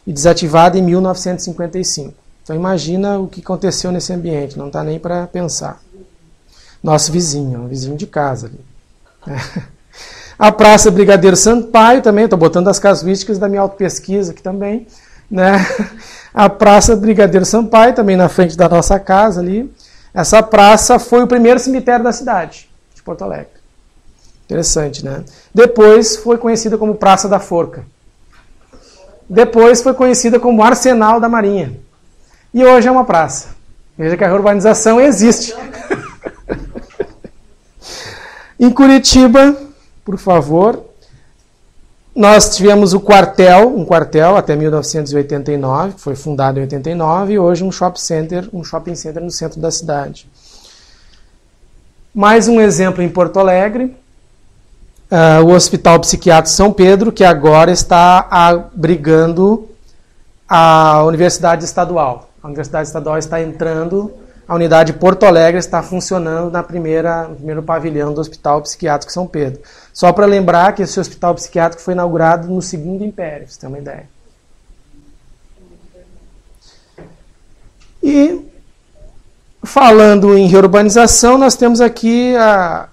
e desativado em 1955. Então imagina o que aconteceu nesse ambiente, não está nem para pensar. Nosso vizinho, um vizinho de casa ali. A Praça Brigadeiro Sampaio também, estou botando as casuísticas da minha autopesquisa aqui também. Né? A Praça Brigadeiro Sampaio, também na frente da nossa casa ali. Essa praça foi o primeiro cemitério da cidade, de Porto Alegre. Interessante, né? Depois foi conhecida como Praça da Forca. Depois foi conhecida como Arsenal da Marinha. E hoje é uma praça. Veja que a urbanização existe. Em Curitiba, por favor, nós tivemos um quartel até 1989, que foi fundado em 89, e hoje um shopping center no centro da cidade. Mais um exemplo em Porto Alegre, o Hospital Psiquiátrico São Pedro, que agora está abrigando a Universidade Estadual. A Universidade Estadual está entrando, a unidade Porto Alegre está funcionando no primeiro pavilhão do Hospital Psiquiátrico São Pedro. Só para lembrar que esse hospital psiquiátrico foi inaugurado no Segundo Império, pra você ter uma ideia. E, falando em reurbanização, nós temos aqui a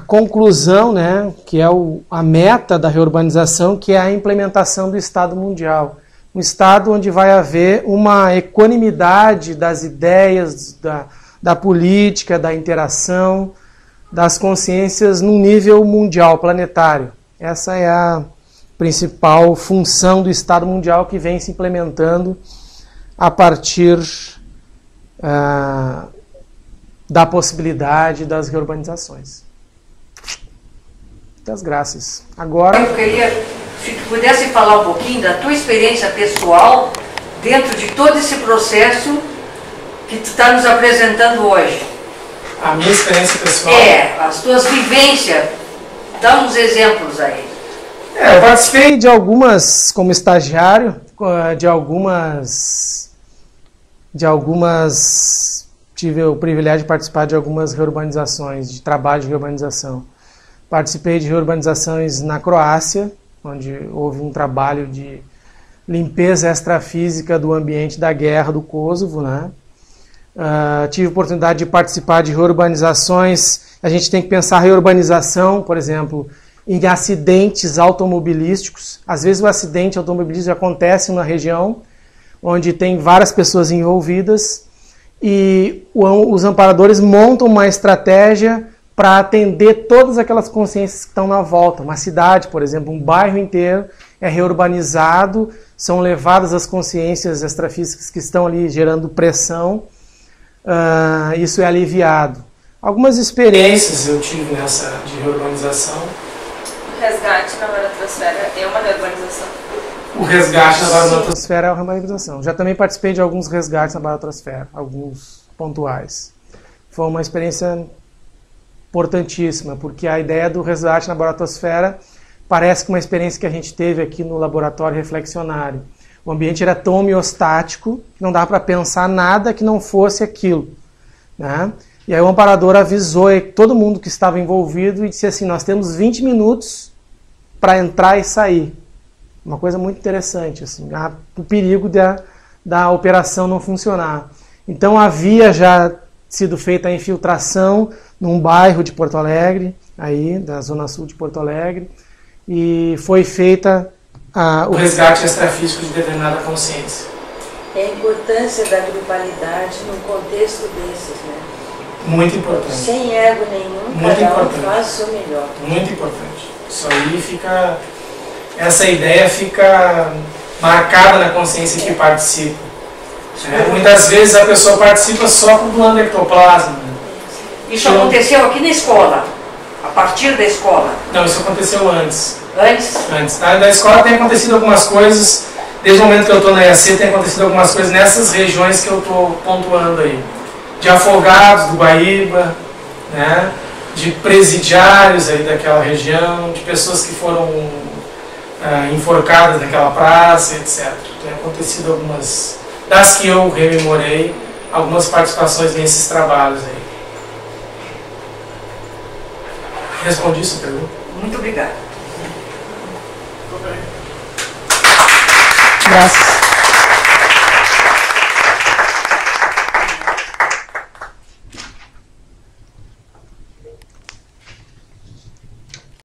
conclusão, né, que é a meta da reurbanização, que é a implementação do Estado Mundial. Um Estado onde vai haver uma equanimidade das ideias, da política, da interação, das consciências num nível mundial, planetário. Essa é a principal função do Estado Mundial que vem se implementando a partir da possibilidade das reurbanizações. Muitas graças. Agora... Eu queria, se tu pudesse falar um pouquinho da tua experiência pessoal dentro de todo esse processo que tu está nos apresentando hoje. A minha experiência pessoal... As tuas vivências. Dá uns exemplos aí. Eu participei de algumas, como estagiário, tive o privilégio de participar de algumas reurbanizações, de trabalho de reurbanização. Participei de reurbanizações na Croácia, onde houve um trabalho de limpeza extrafísica do ambiente da guerra do Kosovo, né? Tive a oportunidade de participar de reurbanizações. A gente tem que pensar a reurbanização, por exemplo, em acidentes automobilísticos. Às vezes o acidente automobilístico acontece numa região onde tem várias pessoas envolvidas e os amparadores montam uma estratégia para atender todas aquelas consciências que estão na volta. Uma cidade, por exemplo, um bairro inteiro é reurbanizado, são levadas as consciências extrafísicas que estão ali gerando pressão, isso é aliviado. Algumas experiências eu tive nessa de reurbanização. O resgate na baratrosfera é uma reurbanização? O resgate na baratrosfera é uma reurbanização. Já também participei de alguns resgates na baratrosfera, alguns pontuais. Foi uma experiência importantíssima, porque a ideia do resgate na baratrosfera parece com uma experiência que a gente teve aqui no laboratório reflexionário. O ambiente era tão homeostático que não dava para pensar nada que não fosse aquilo, né? E aí o amparador avisou todo mundo que estava envolvido e disse assim, nós temos 20 minutos para entrar e sair. Uma coisa muito interessante, assim, o perigo da operação não funcionar. Então havia já sido feita a infiltração num bairro de Porto Alegre, aí da zona sul de Porto Alegre, e foi feita o resgate extrafísico de determinada consciência. E a importância da grupalidade num contexto desses, né? Muito importante. Sem ego nenhum, muito cada um importante. faz o seu melhor. Muito importante. Isso aí fica... Essa ideia fica marcada na consciência que participa. Muitas vezes a pessoa participa só por doando ectoplasma. Isso aconteceu aqui na escola, a partir da escola? Não, isso aconteceu antes. Antes? Na escola tem acontecido algumas coisas, desde o momento que eu estou na IAC, tem acontecido algumas coisas nessas regiões que eu estou pontuando aí. De afogados do Guaíba, né? De presidiários aí daquela região, de pessoas que foram enforcadas naquela praça, etc. Tem acontecido algumas, das que eu rememorei, algumas participações nesses trabalhos aí. Respondi sua pergunta? Muito obrigada. Graças.